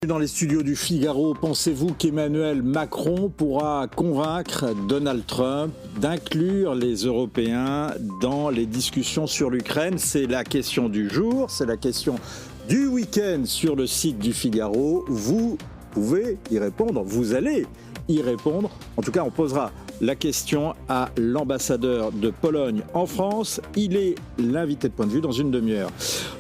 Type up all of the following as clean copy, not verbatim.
dans les studios du Figaro. Pensez-vous qu'Emmanuel Macron pourra convaincre Donald Trump d'inclure les Européens dans les discussions sur l'Ukraine? C'est la question du jour, c'est la question du week-end sur le site du Figaro. Vous pouvez y répondre, vous allez y répondre. En tout cas, on posera la question à l'ambassadeur de Pologne en France. Il est l'invité de Point de vue dans une demi-heure.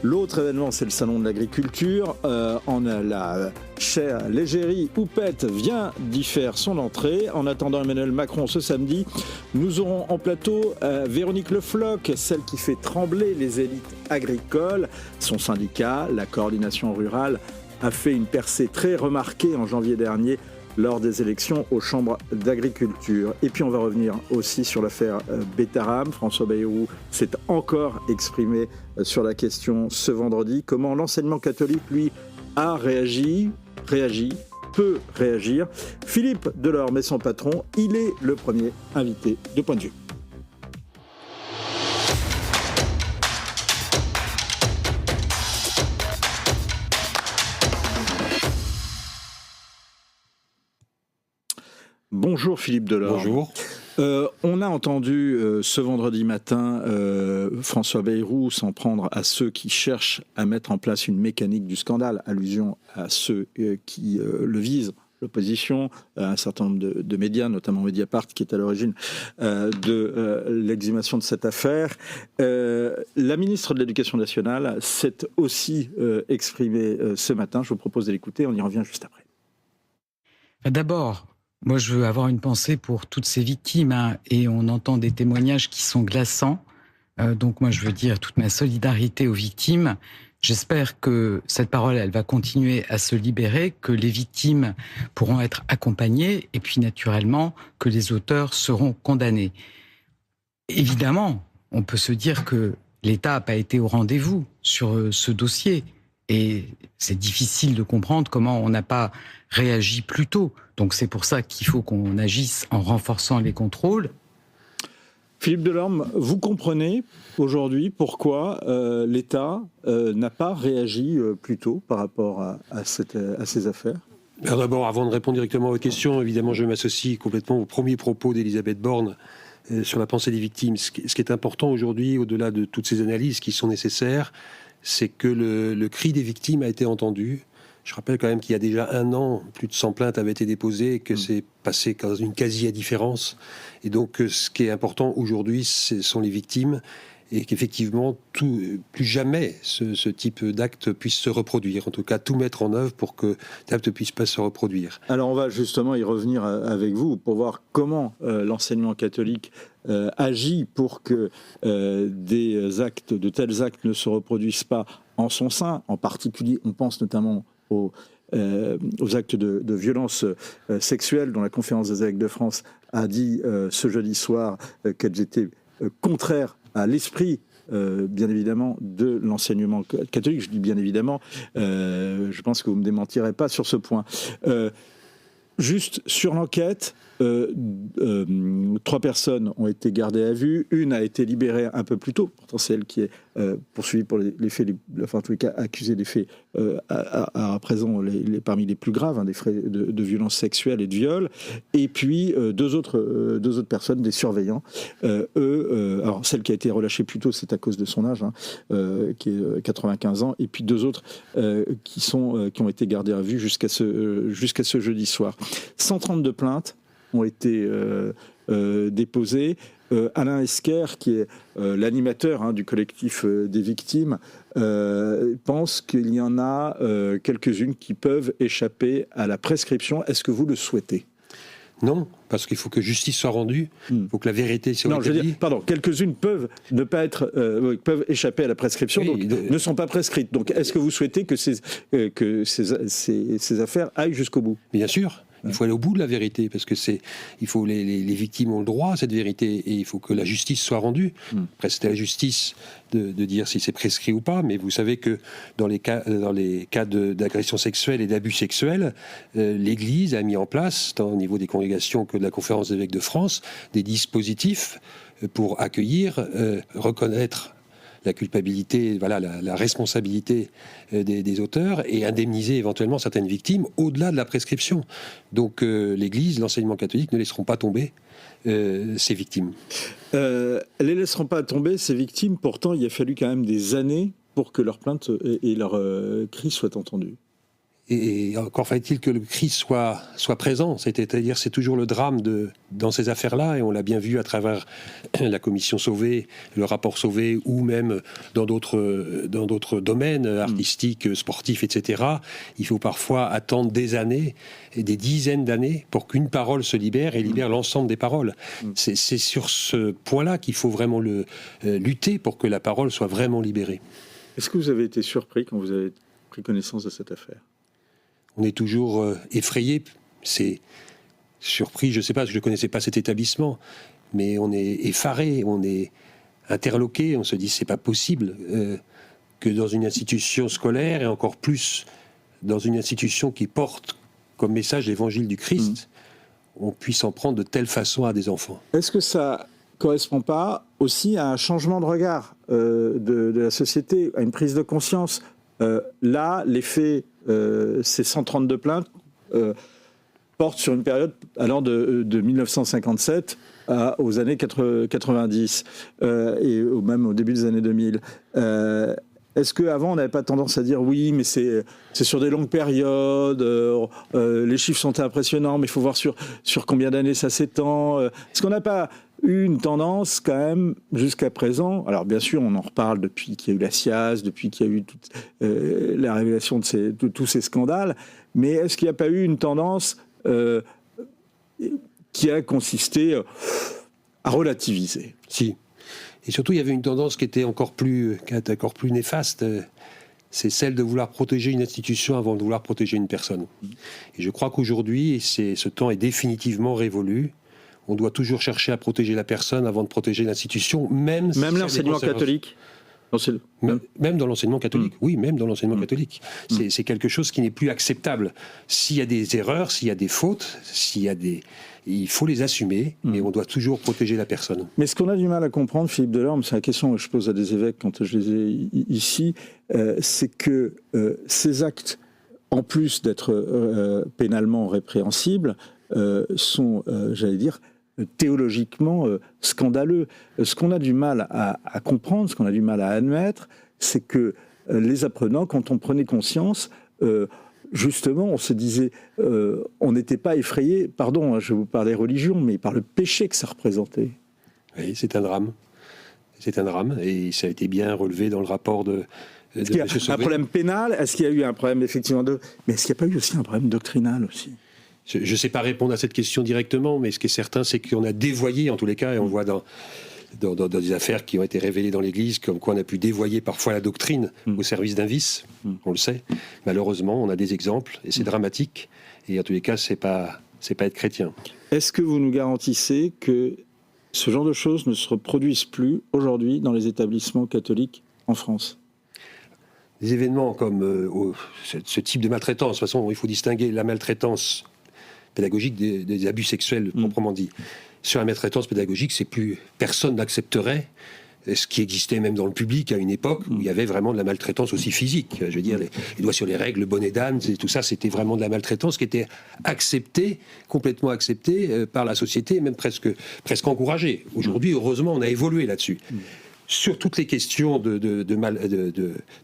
L'autre événement, c'est le salon de l'agriculture. La chère l'égérie Houppette vient d'y faire son entrée. En attendant Emmanuel Macron ce samedi, nous aurons en plateau Véronique Le Floch, celle qui fait trembler les élites agricoles. Son syndicat, la coordination rurale, a fait une percée très remarquée en janvier dernier lors des élections aux chambres d'agriculture. Et puis on va revenir aussi sur l'affaire Betaram. François Bayrou s'est encore exprimé sur la question ce vendredi. Comment l'enseignement catholique, lui, a réagi, peut réagir. Philippe Delorme est son patron. Il est le premier invité de Point de vue. Bonjour Philippe Delorme. Bonjour. On a entendu ce vendredi matin François Bayrou s'en prendre à ceux qui cherchent à mettre en place une mécanique du scandale, allusion à ceux qui le visent, l'opposition, un certain nombre de médias, notamment Mediapart, qui est à l'origine de l'exhumation de cette affaire. La ministre de l'Éducation nationale s'est aussi exprimée ce matin. Je vous propose de l'écouter, on y revient juste après. D'abord, moi, je veux avoir une pensée pour toutes ces victimes, et on entend des témoignages qui sont glaçants. Donc moi, je veux dire toute ma solidarité aux victimes. J'espère que cette parole, elle va continuer à se libérer, que les victimes pourront être accompagnées, et puis naturellement, que les auteurs seront condamnés. Évidemment, on peut se dire que l'État n'a pas été au rendez-vous sur ce dossier. Et c'est difficile de comprendre comment on n'a pas réagi plus tôt. Donc c'est pour ça qu'il faut qu'on agisse en renforçant les contrôles. Philippe Delorme, vous comprenez aujourd'hui pourquoi l'État n'a pas réagi plus tôt par rapport à ces affaires? Alors d'abord, avant de répondre directement à votre question, évidemment, je m'associe complètement aux premiers propos d'Elisabeth Borne sur la pensée des victimes. Ce qui est important aujourd'hui, au-delà de toutes ces analyses qui sont nécessaires, c'est que le cri des victimes a été entendu. Je rappelle quand même qu'il y a déjà 1 an, plus de 100 plaintes avaient été déposées et que c'est passé dans une quasi-indifférence. Et donc, ce qui est important aujourd'hui, ce sont les victimes et qu'effectivement, plus jamais ce type d'acte puisse se reproduire. En tout cas, tout mettre en œuvre pour que cet acte ne puisse pas se reproduire. Alors, on va justement y revenir avec vous pour voir comment l'enseignement catholique agit pour que de tels actes ne se reproduisent pas en son sein. En particulier, on pense notamment aux actes de violence sexuelle dont la Conférence des évêques de France a dit ce jeudi soir qu'elles étaient contraires à l'esprit, bien évidemment, de l'enseignement catholique. Je dis bien évidemment, je pense que vous ne me démentirez pas sur ce point. Juste sur l'enquête, 3 personnes ont été gardées à vue, une a été libérée un peu plus tôt, pourtant c'est elle qui est poursuivie pour les faits, enfin en tous les cas accusée des faits à présent parmi les plus graves, des faits de violence sexuelle et de viol, et puis deux autres personnes, des surveillants, alors celle qui a été relâchée plus tôt, c'est à cause de son âge, qui est 95 ans, et puis 2 autres qui ont été gardées à vue jusqu'à ce jeudi soir. 132 plaintes ont été déposées. Alain Esquer, qui est l'animateur du collectif des victimes, pense qu'il y en a quelques-unes qui peuvent échapper à la prescription. Est-ce que vous le souhaitez ? Non, parce qu'il faut que justice soit rendue, il faut que la vérité soit établie. Non, je veux dire, pardon, quelques-unes peuvent ne pas être, peuvent échapper à la prescription, oui, donc ne sont pas prescrites. Donc, est-ce que vous souhaitez que ces affaires aillent jusqu'au bout ? Bien sûr. Il faut aller au bout de la vérité, parce que les victimes ont le droit à cette vérité, et il faut que la justice soit rendue. Après, c'est à la justice de dire si c'est prescrit ou pas, mais vous savez que dans les cas d'agression sexuelle et d'abus sexuels, l'Église a mis en place, tant au niveau des congrégations que de la Conférence des évêques de France, des dispositifs pour accueillir, reconnaître la culpabilité, voilà, la responsabilité des auteurs et indemniser éventuellement certaines victimes au-delà de la prescription. Donc l'Église, l'enseignement catholique ne laisseront pas tomber ces victimes. Elles ne les laisseront pas tomber, ces victimes. Pourtant, il a fallu quand même des années pour que leurs plaintes et leurs cris soient entendus. Et encore fallait-il que le Christ soit présent, c'est-à-dire c'est toujours le drame dans ces affaires-là, et on l'a bien vu à travers la commission Sauvé, le rapport Sauvé, ou même dans d'autres domaines artistiques, sportifs, etc. Il faut parfois attendre des années, et des dizaines d'années, pour qu'une parole se libère et libère l'ensemble des paroles. C'est sur ce point-là qu'il faut vraiment lutter pour que la parole soit vraiment libérée. Est-ce que vous avez été surpris quand vous avez pris connaissance de cette affaire ? On est toujours effrayé, c'est surpris, je ne sais pas, je ne connaissais pas cet établissement, mais on est effaré, on est interloqué, on se dit c'est pas possible que dans une institution scolaire, et encore plus dans une institution qui porte comme message l'évangile du Christ, on puisse en prendre de telle façon à des enfants. Est-ce que ça correspond pas aussi à un changement de regard de la société, à une prise de conscience ? Là, les faits, ces 132 plaintes portent sur une période allant de 1957 aux années 90 et même au début des années 2000. Est-ce qu'avant, on n'avait pas tendance à dire oui, mais c'est sur des longues périodes, les chiffres sont impressionnants, mais il faut voir sur combien d'années ça s'étend. Est-ce qu'on n'a pas eu une tendance quand même jusqu'à présent, alors bien sûr on en reparle depuis qu'il y a eu la SIAZ, depuis qu'il y a eu toute la révélation de tous ces scandales, mais est-ce qu'il n'y a pas eu une tendance qui a consisté à relativiser ? Si. Et surtout il y avait une tendance qui était encore plus néfaste, c'est celle de vouloir protéger une institution avant de vouloir protéger une personne. Et je crois qu'aujourd'hui, ce temps est définitivement révolu. On doit toujours chercher à protéger la personne avant de protéger l'institution, même l'enseignement catholique. Même dans l'enseignement catholique, oui, même dans l'enseignement catholique. C'est quelque chose qui n'est plus acceptable. S'il y a des erreurs, s'il y a des fautes, il faut les assumer, mais on doit toujours protéger la personne. Mais ce qu'on a du mal à comprendre, Philippe Delorme, c'est la question que je pose à des évêques quand je les ai ici, c'est que ces actes, en plus d'être pénalement répréhensibles, sont, j'allais dire, théologiquement scandaleux. Ce qu'on a du mal à comprendre, ce qu'on a du mal à admettre, c'est que les apprenants, quand on prenait conscience, justement, on se disait, on n'était pas effrayé, pardon, je vous parlais religion, mais par le péché que ça représentait. Oui, c'est un drame. C'est un drame, et ça a été bien relevé dans le rapport de Est-ce qu'il y a un problème pénal ? Est-ce qu'il y a eu un problème, effectivement, mais est-ce qu'il n'y a pas eu aussi un problème doctrinal aussi ? Je ne sais pas répondre à cette question directement, mais ce qui est certain, c'est qu'on a dévoyé, en tous les cas, et on voit dans des affaires qui ont été révélées dans l'Église, comme quoi on a pu dévoyer parfois la doctrine au service d'un vice, on le sait. Malheureusement, on a des exemples, et c'est dramatique, et en tous les cas, c'est pas être chrétien. Est-ce que vous nous garantissez que ce genre de choses ne se reproduisent plus aujourd'hui dans les établissements catholiques en France ? Des événements comme ce type de maltraitance, de toute façon, il faut distinguer la maltraitance pédagogique des abus sexuels proprement dit. Sur la maltraitance pédagogique, personne n'accepterait ce qui existait même dans le public à une époque où il y avait vraiment de la maltraitance aussi physique. Je veux dire, les doigts sur les règles, le bonnet d'âne, tout ça, c'était vraiment de la maltraitance qui était acceptée, complètement acceptée par la société, même presque encouragée. Aujourd'hui, heureusement, on a évolué là-dessus. Sur toutes les questions de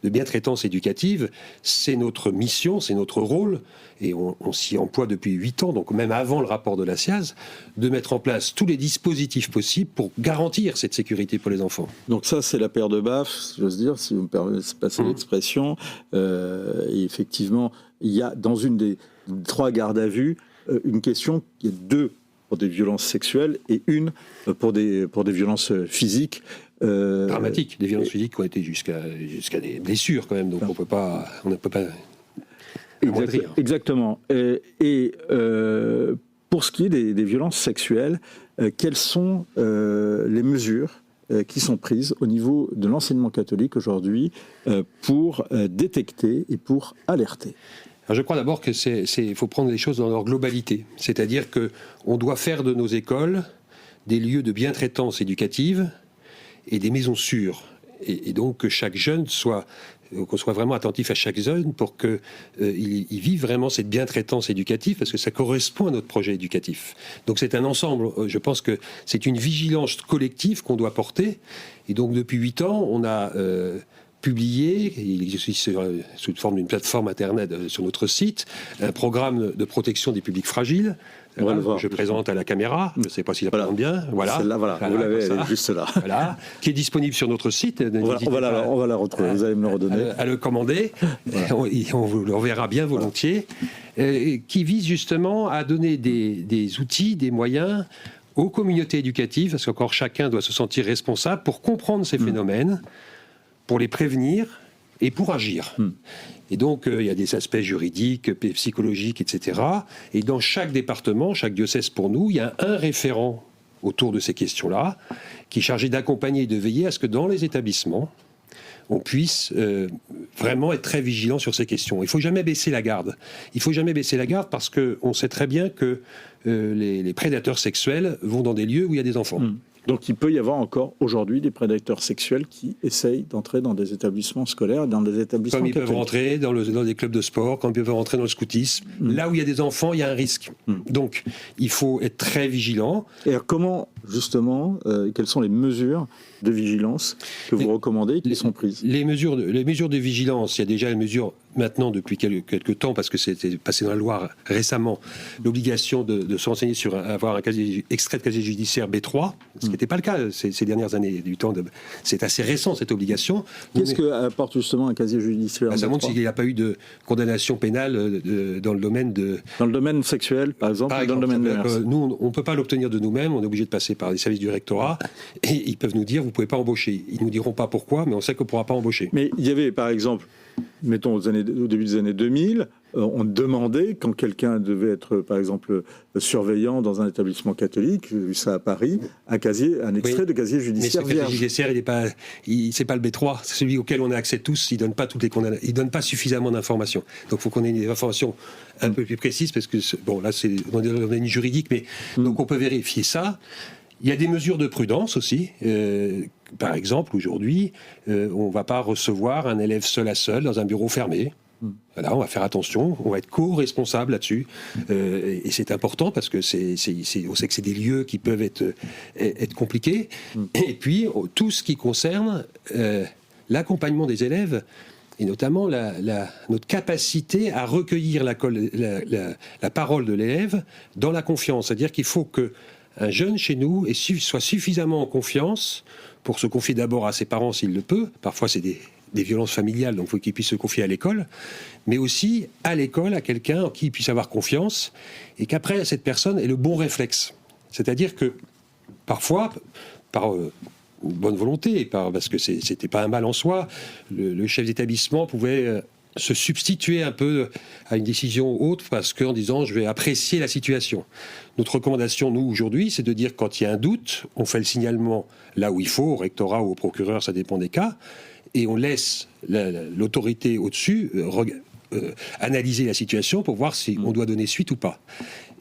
bientraitance éducative, c'est notre mission, c'est notre rôle, et on s'y emploie depuis 8 ans, donc même avant le rapport de la SIAZ, de mettre en place tous les dispositifs possibles pour garantir cette sécurité pour les enfants. Donc ça, c'est la paire de baffes, j'ose dire, si vous me permettez de passer l'expression. Et effectivement, il y a dans une des 3 gardes à vue une question qui est 2 pour des violences sexuelles et 1 pour des violences physiques. Dramatiques, des violences physiques qui ont été jusqu'à des blessures quand même, donc on ne peut pas amoindrir. Exactement. Et pour ce qui est des violences sexuelles, quelles sont les mesures qui sont prises au niveau de l'enseignement catholique aujourd'hui pour détecter et pour alerter ? Alors je crois d'abord qu'il faut prendre les choses dans leur globalité, c'est-à-dire qu'on doit faire de nos écoles des lieux de bientraitance éducative et des maisons sûres. Et donc que chaque jeune qu'on soit vraiment attentif à chaque jeune pour qu'il vive vraiment cette bientraitance éducative, parce que ça correspond à notre projet éducatif. Donc c'est un ensemble. Je pense que c'est une vigilance collective qu'on doit porter. Et donc depuis 8 ans, on a publié, il existe sous forme d'une plateforme internet sur notre site, un programme de protection des publics fragiles. On va le voir. Je présente à la caméra, je ne sais pas si ça présente bien. Voilà. Celle-là, vous l'avez, elle est juste là. Voilà, qui est disponible sur notre site. On va la retrouver, vous allez me le redonner. À le commander, voilà. on vous le reverra bien volontiers, qui vise justement à donner des outils, des moyens aux communautés éducatives, parce qu'encore chacun doit se sentir responsable pour comprendre ces phénomènes, pour les prévenir et pour agir. Et donc, il y a des aspects juridiques, psychologiques, etc. Et dans chaque département, chaque diocèse pour nous, il y a un référent autour de ces questions-là, qui est chargé d'accompagner et de veiller à ce que dans les établissements, on puisse vraiment être très vigilant sur ces questions. Il ne faut jamais baisser la garde. Il ne faut jamais baisser la garde parce qu'on sait très bien que les prédateurs sexuels vont dans des lieux où il y a des enfants. Donc il peut y avoir encore aujourd'hui des prédateurs sexuels qui essayent d'entrer dans des établissements scolaires, dans des établissements comme ils peuvent rentrer dans des clubs de sport, comme ils peuvent rentrer dans le scoutisme. Là où il y a des enfants, il y a un risque. Donc il faut être très vigilant. Et alors, comment, justement, quelles sont les mesures de vigilance que vous recommandez, qui sont prises? Les mesures de vigilance, il y a déjà les mesures maintenant depuis quelques temps, parce que c'était passé dans la loi récemment, l'obligation de se renseigner sur avoir un extrait de casier judiciaire B3, ce qui n'était pas le cas ces dernières années. C'est assez récent, cette obligation. Qu'est-ce que apporte justement un casier judiciaire? Ça montre qu'il n'y a pas eu de condamnation pénale dans le domaine de... Dans le domaine sexuel, par exemple, ou dans le domaine de nous, on ne peut pas l'obtenir de nous-mêmes, on est obligé de passer par les services du rectorat, et ils peuvent nous dire, vous ne pouvez pas embaucher. Ils ne nous diront pas pourquoi, mais on sait qu'on ne pourra pas embaucher. Mais il y avait, par exemple, mettons au début des années 2000, on demandait, quand quelqu'un devait être, par exemple, surveillant dans un établissement catholique, j'ai vu ça à Paris, un extrait de casier judiciaire vierge. Mais ce casier judiciaire, c'est pas le B3, c'est celui auquel on a accès tous, il donne pas toutes les condamnations, il donne pas suffisamment d'informations. Donc il faut qu'on ait des informations un peu plus précises, parce que, bon, là c'est dans le domaine juridique, mais donc on peut vérifier ça. Il y a des mesures de prudence aussi. Par exemple, aujourd'hui, on ne va pas recevoir un élève seul à seul dans un bureau fermé. Voilà, on va faire attention, on va être co-responsable là-dessus. Et c'est important parce que on sait que c'est des lieux qui peuvent être compliqués. Et puis, tout ce qui concerne l'accompagnement des élèves, et notamment notre capacité à recueillir la parole de l'élève dans la confiance. C'est-à-dire qu'il faut qu'un jeune chez nous soit suffisamment en confiance pour se confier d'abord à ses parents s'il le peut. Parfois, c'est des violences familiales, donc il faut qu'il puisse se confier à l'école, mais aussi à l'école, à quelqu'un en qui il puisse avoir confiance, et qu'après, cette personne ait le bon réflexe. C'est-à-dire que, parfois, par bonne volonté, parce que c'était pas un mal en soi, le chef d'établissement pouvait se substituer un peu à une décision autre, parce qu'en disant « je vais apprécier la situation ». Notre recommandation, nous, aujourd'hui, c'est de dire quand il y a un doute, on fait le signalement là où il faut, au rectorat ou au procureur, ça dépend des cas, et on laisse l'autorité au-dessus analyser la situation pour voir si on doit donner suite ou pas.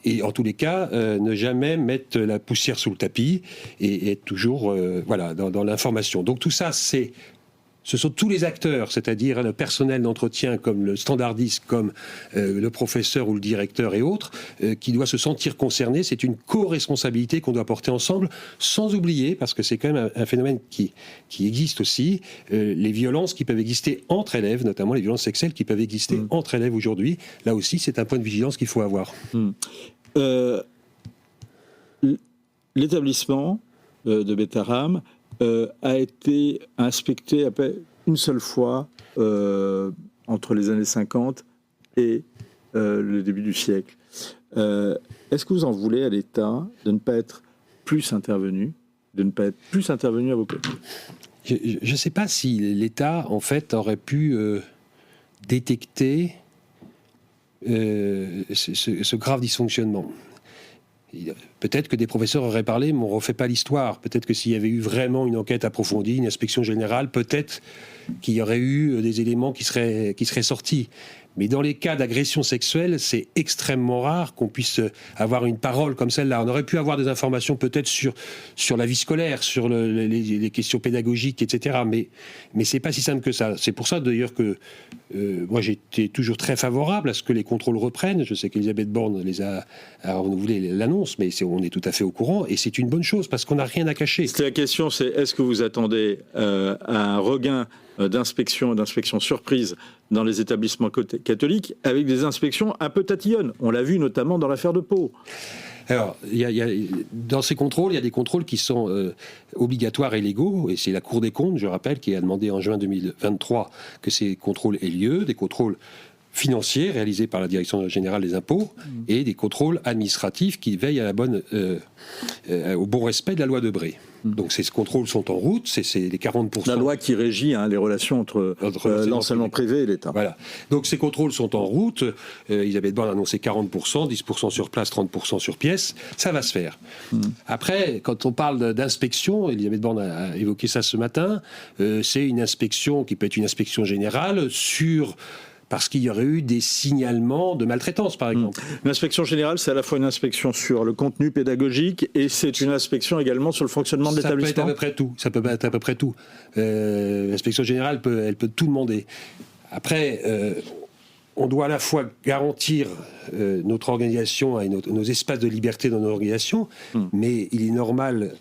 Et en tous les cas, ne jamais mettre la poussière sous le tapis et être toujours dans l'information. Donc tout ça, ce sont tous les acteurs, c'est-à-dire le personnel d'entretien comme le standardiste, comme le professeur ou le directeur et autres, qui doivent se sentir concernés. C'est une co-responsabilité qu'on doit porter ensemble, sans oublier, parce que c'est quand même un phénomène qui existe aussi, les violences qui peuvent exister entre élèves, notamment les violences sexuelles qui peuvent exister entre élèves aujourd'hui. Là aussi, c'est un point de vigilance qu'il faut avoir. L'établissement de Betharam a été inspecté à peu une seule fois entre les années 50 et le début du siècle. Est-ce que vous en voulez à l'État de ne pas être plus intervenu, à vos côtés? Je ne sais pas si l'État, en fait, aurait pu détecter ce grave dysfonctionnement. Peut-être que des professeurs auraient parlé, mais on ne refait pas l'histoire. Peut-être que s'il y avait eu vraiment une enquête approfondie, une inspection générale, peut-être qu'il y aurait eu des éléments qui seraient sortis. Mais dans les cas d'agression sexuelle, c'est extrêmement rare qu'on puisse avoir une parole comme celle-là. On aurait pu avoir des informations peut-être sur la vie scolaire, sur les questions pédagogiques, etc. Mais c'est pas si simple que ça. C'est pour ça d'ailleurs que moi j'étais toujours très favorable à ce que les contrôles reprennent. Je sais qu'Elisabeth Borne a renouvelé l'annonce, mais on est tout à fait au courant et c'est une bonne chose parce qu'on n'a rien à cacher. La question, c'est est-ce que vous attendez un regain d'inspection surprise dans les établissements catholiques avec des inspections un peu tatillonnes. On l'a vu notamment dans l'affaire de Pau. Alors, dans ces contrôles, il y a des contrôles qui sont obligatoires et légaux, et c'est la Cour des comptes, je rappelle, qui a demandé en juin 2023 que ces contrôles aient lieu, des contrôles financiers réalisés par la Direction générale des impôts et des contrôles administratifs qui veillent à au bon respect de la loi Debré. Donc ces contrôles sont en route, c'est les 40%. La loi qui régit les relations entre l'enseignement privé et l'État. Voilà. Donc ces contrôles sont en route. Elisabeth Borne a annoncé 40%, 10% sur place, 30% sur pièce. Ça va se faire. Après, quand on parle d'inspection, Elisabeth Borne a évoqué ça ce matin, c'est une inspection qui peut être une inspection générale parce qu'il y aurait eu des signalements de maltraitance, par exemple. L'inspection générale, c'est à la fois une inspection sur le contenu pédagogique et c'est une inspection également sur le fonctionnement de l'établissement. Ça peut être à peu près tout. Ça peut être à peu près tout. L'inspection générale, elle peut tout demander. Après, on doit à la fois garantir notre organisation et nos espaces de liberté dans nos organisations, mais il est normal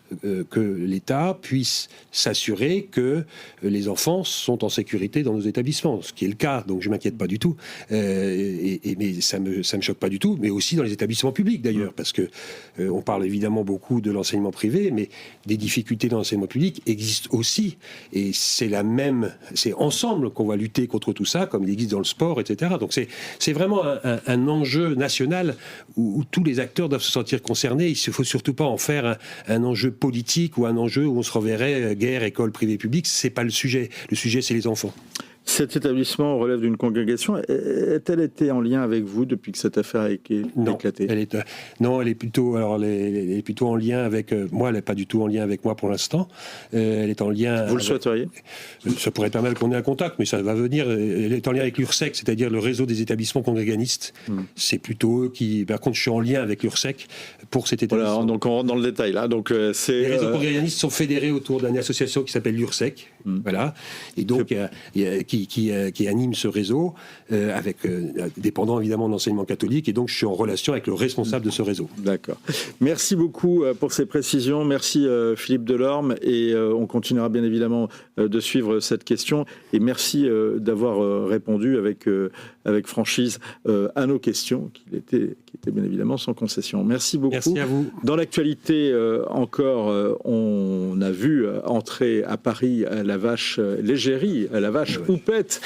que l'État puisse s'assurer que les enfants sont en sécurité dans nos établissements, ce qui est le cas, donc je ne m'inquiète pas du tout, mais ça me choque pas du tout, mais aussi dans les établissements publics d'ailleurs, parce que on parle évidemment beaucoup de l'enseignement privé, mais des difficultés dans l'enseignement public existent aussi, et c'est ensemble qu'on va lutter contre tout ça, comme il existe dans le sport, etc. Donc c'est vraiment un enjeu national où tous les acteurs doivent se sentir concernés. Il ne faut surtout pas en faire un enjeu politique ou un enjeu où on se reverrait guerre, école, privé, public. Ce n'est pas le sujet. Le sujet, c'est les enfants. Cet établissement relève d'une congrégation. A-t-elle été en lien avec vous depuis que cette affaire a éclaté ? Non, elle est plutôt en lien avec moi. Elle n'est pas du tout en lien avec moi pour l'instant. Elle est en lien. Vous le souhaiteriez ? Ça pourrait être pas mal qu'on ait un contact, mais ça va venir. Elle est en lien avec l'URSEC, c'est-à-dire le réseau des établissements congréganistes. C'est plutôt eux qui. Par contre, je suis en lien avec l'URSEC pour cet établissement. Voilà, donc on rentre dans le détail là. Donc les réseaux congréganistes sont fédérés autour d'une association qui s'appelle l'URSEC. Voilà, et donc qui anime ce réseau, dépendant évidemment de l'enseignement catholique, et donc je suis en relation avec le responsable de ce réseau. D'accord. Merci beaucoup pour ces précisions, merci Philippe Delorme, et on continuera bien évidemment de suivre cette question, et merci d'avoir répondu avec franchise à nos questions, qui étaient bien évidemment sans concession. Merci beaucoup. Merci à vous. Dans l'actualité encore, on a vu entrer à Paris la vache l'égérie, la vache houppette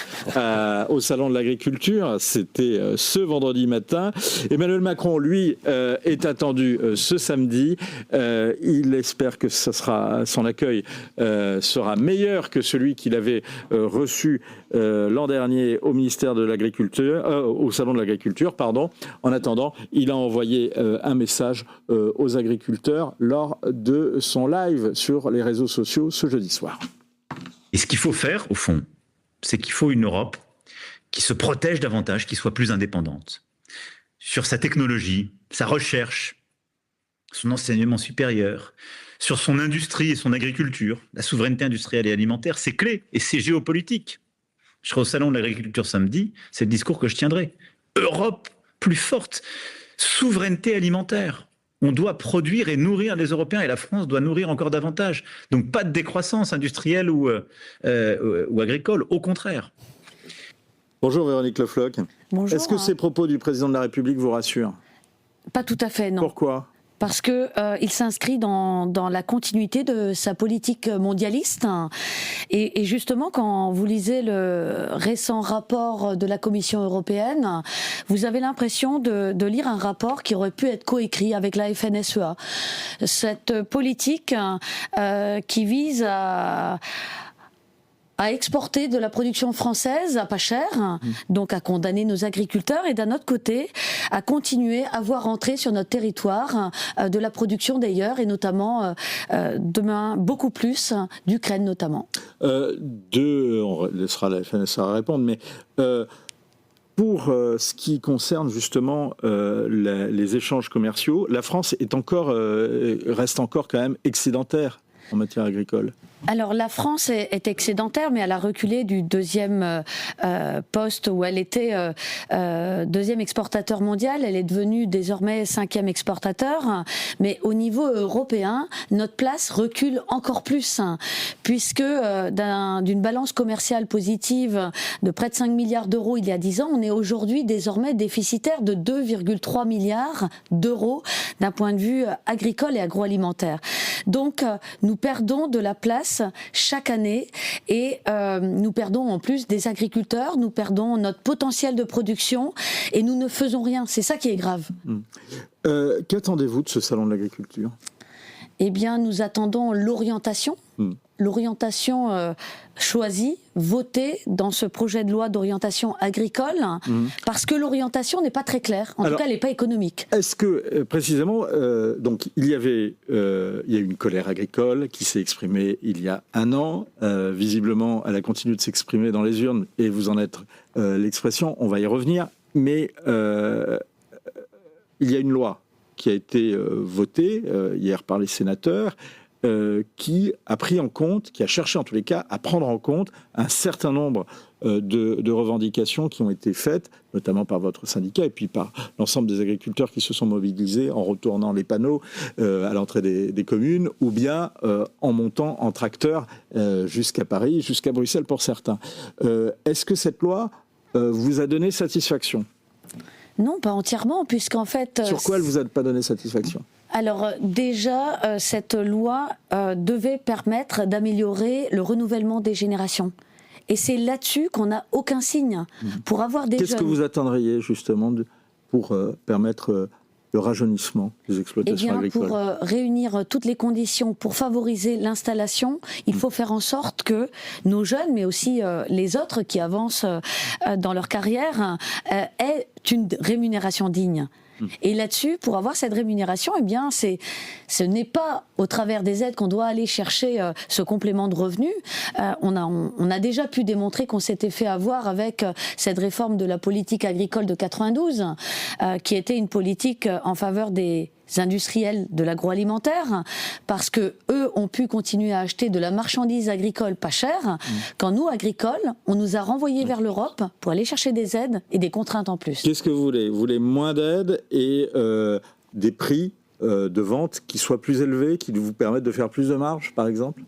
au Salon de l'Agriculture. C'était ce vendredi matin. Emmanuel Macron, lui, est attendu ce samedi. Il espère que son accueil sera meilleur que celui qu'il avait reçu l'an dernier au ministère de l'Agriculture, au Salon de l'Agriculture, pardon. En attendant, il a envoyé un message aux agriculteurs lors de son live sur les réseaux sociaux ce jeudi soir. Et ce qu'il faut faire, au fond, c'est qu'il faut une Europe qui se protège davantage, qui soit plus indépendante sur sa technologie, sa recherche, son enseignement supérieur, sur son industrie et son agriculture. La souveraineté industrielle et alimentaire, c'est clé et c'est géopolitique. Je serai au Salon de l'Agriculture samedi, c'est le discours que je tiendrai. Europe plus forte, souveraineté alimentaire. On doit produire et nourrir les Européens, et la France doit nourrir encore davantage. Donc pas de décroissance industrielle ou agricole, au contraire. Bonjour Véronique Le Floch. Bonjour. Est-ce que ces propos du président de la République vous rassurent ? Pas tout à fait, non. Pourquoi ? Parce que il s'inscrit dans la continuité de sa politique mondialiste. Et justement, quand vous lisez le récent rapport de la Commission européenne, vous avez l'impression de lire un rapport qui aurait pu être coécrit avec la FNSEA. Cette politique qui vise à exporter de la production française à pas cher, donc à condamner nos agriculteurs, et d'un autre côté, à continuer à voir entrer sur notre territoire de la production d'ailleurs, et notamment demain beaucoup plus d'Ukraine notamment. On laissera la FNSA répondre, mais Pour ce qui concerne justement les échanges commerciaux, la France reste encore quand même excédentaire en matière agricole. Alors la France est excédentaire, mais elle a reculé du deuxième poste où elle était deuxième exportateur mondial. Elle est devenue désormais 5e exportateur. Mais au niveau européen, notre place recule encore plus, puisque d'une balance commerciale positive de près de 5 milliards d'euros il y a 10 ans, on est aujourd'hui désormais déficitaire de 2,3 milliards d'euros d'un point de vue agricole et agroalimentaire. Donc nous perdons de la place chaque année et nous perdons en plus des agriculteurs, nous perdons notre potentiel de production et nous ne faisons rien. C'est ça qui est grave. Qu'attendez-vous de ce salon de l'agriculture ? Eh bien, nous attendons l'orientation. L'orientation choisie, votée dans ce projet de loi d'orientation agricole, parce que l'orientation n'est pas très claire. En tout cas, elle n'est pas économique. Est-ce que, précisément, donc, il y a eu une colère agricole qui s'est exprimée il y a un an. Visiblement, elle a continué de s'exprimer dans les urnes, et vous en êtes l'expression, on va y revenir. Mais il y a une loi qui a été votée hier par les sénateurs, qui a pris en compte, qui a cherché en tous les cas à prendre en compte un certain nombre de revendications qui ont été faites, notamment par votre syndicat et puis par l'ensemble des agriculteurs qui se sont mobilisés en retournant les panneaux à l'entrée des communes, ou bien en montant en tracteur jusqu'à Paris, jusqu'à Bruxelles pour certains. Est-ce que cette loi vous a donné satisfaction ? Non, pas entièrement, puisqu'en fait... Sur quoi elle vous a pas donné satisfaction ? Alors déjà, cette loi devait permettre d'améliorer le renouvellement des générations. Et c'est là-dessus qu'on n'a aucun signe. Pour avoir des Qu'est-ce que vous attendriez justement pour permettre le rajeunissement des exploitations agricoles ? Pour réunir toutes les conditions pour favoriser l'installation, il faut faire en sorte que nos jeunes, mais aussi les autres qui avancent dans leur carrière, aient une rémunération digne. Et là-dessus, pour avoir cette rémunération, eh bien, ce n'est pas au travers des aides qu'on doit aller chercher ce complément de revenu. On a déjà pu démontrer qu'on s'était fait avoir avec cette réforme de la politique agricole de 92, qui était une politique en faveur des industriels de l'agroalimentaire, parce que eux ont pu continuer à acheter de la marchandise agricole pas chère, quand nous, agricoles, on nous a renvoyés vers l'Europe pour aller chercher des aides et des contraintes en plus. Qu'est-ce que vous voulez ? Vous voulez moins d'aides et des prix de vente qui soient plus élevés, qui vous permettent de faire plus de marge, par exemple ?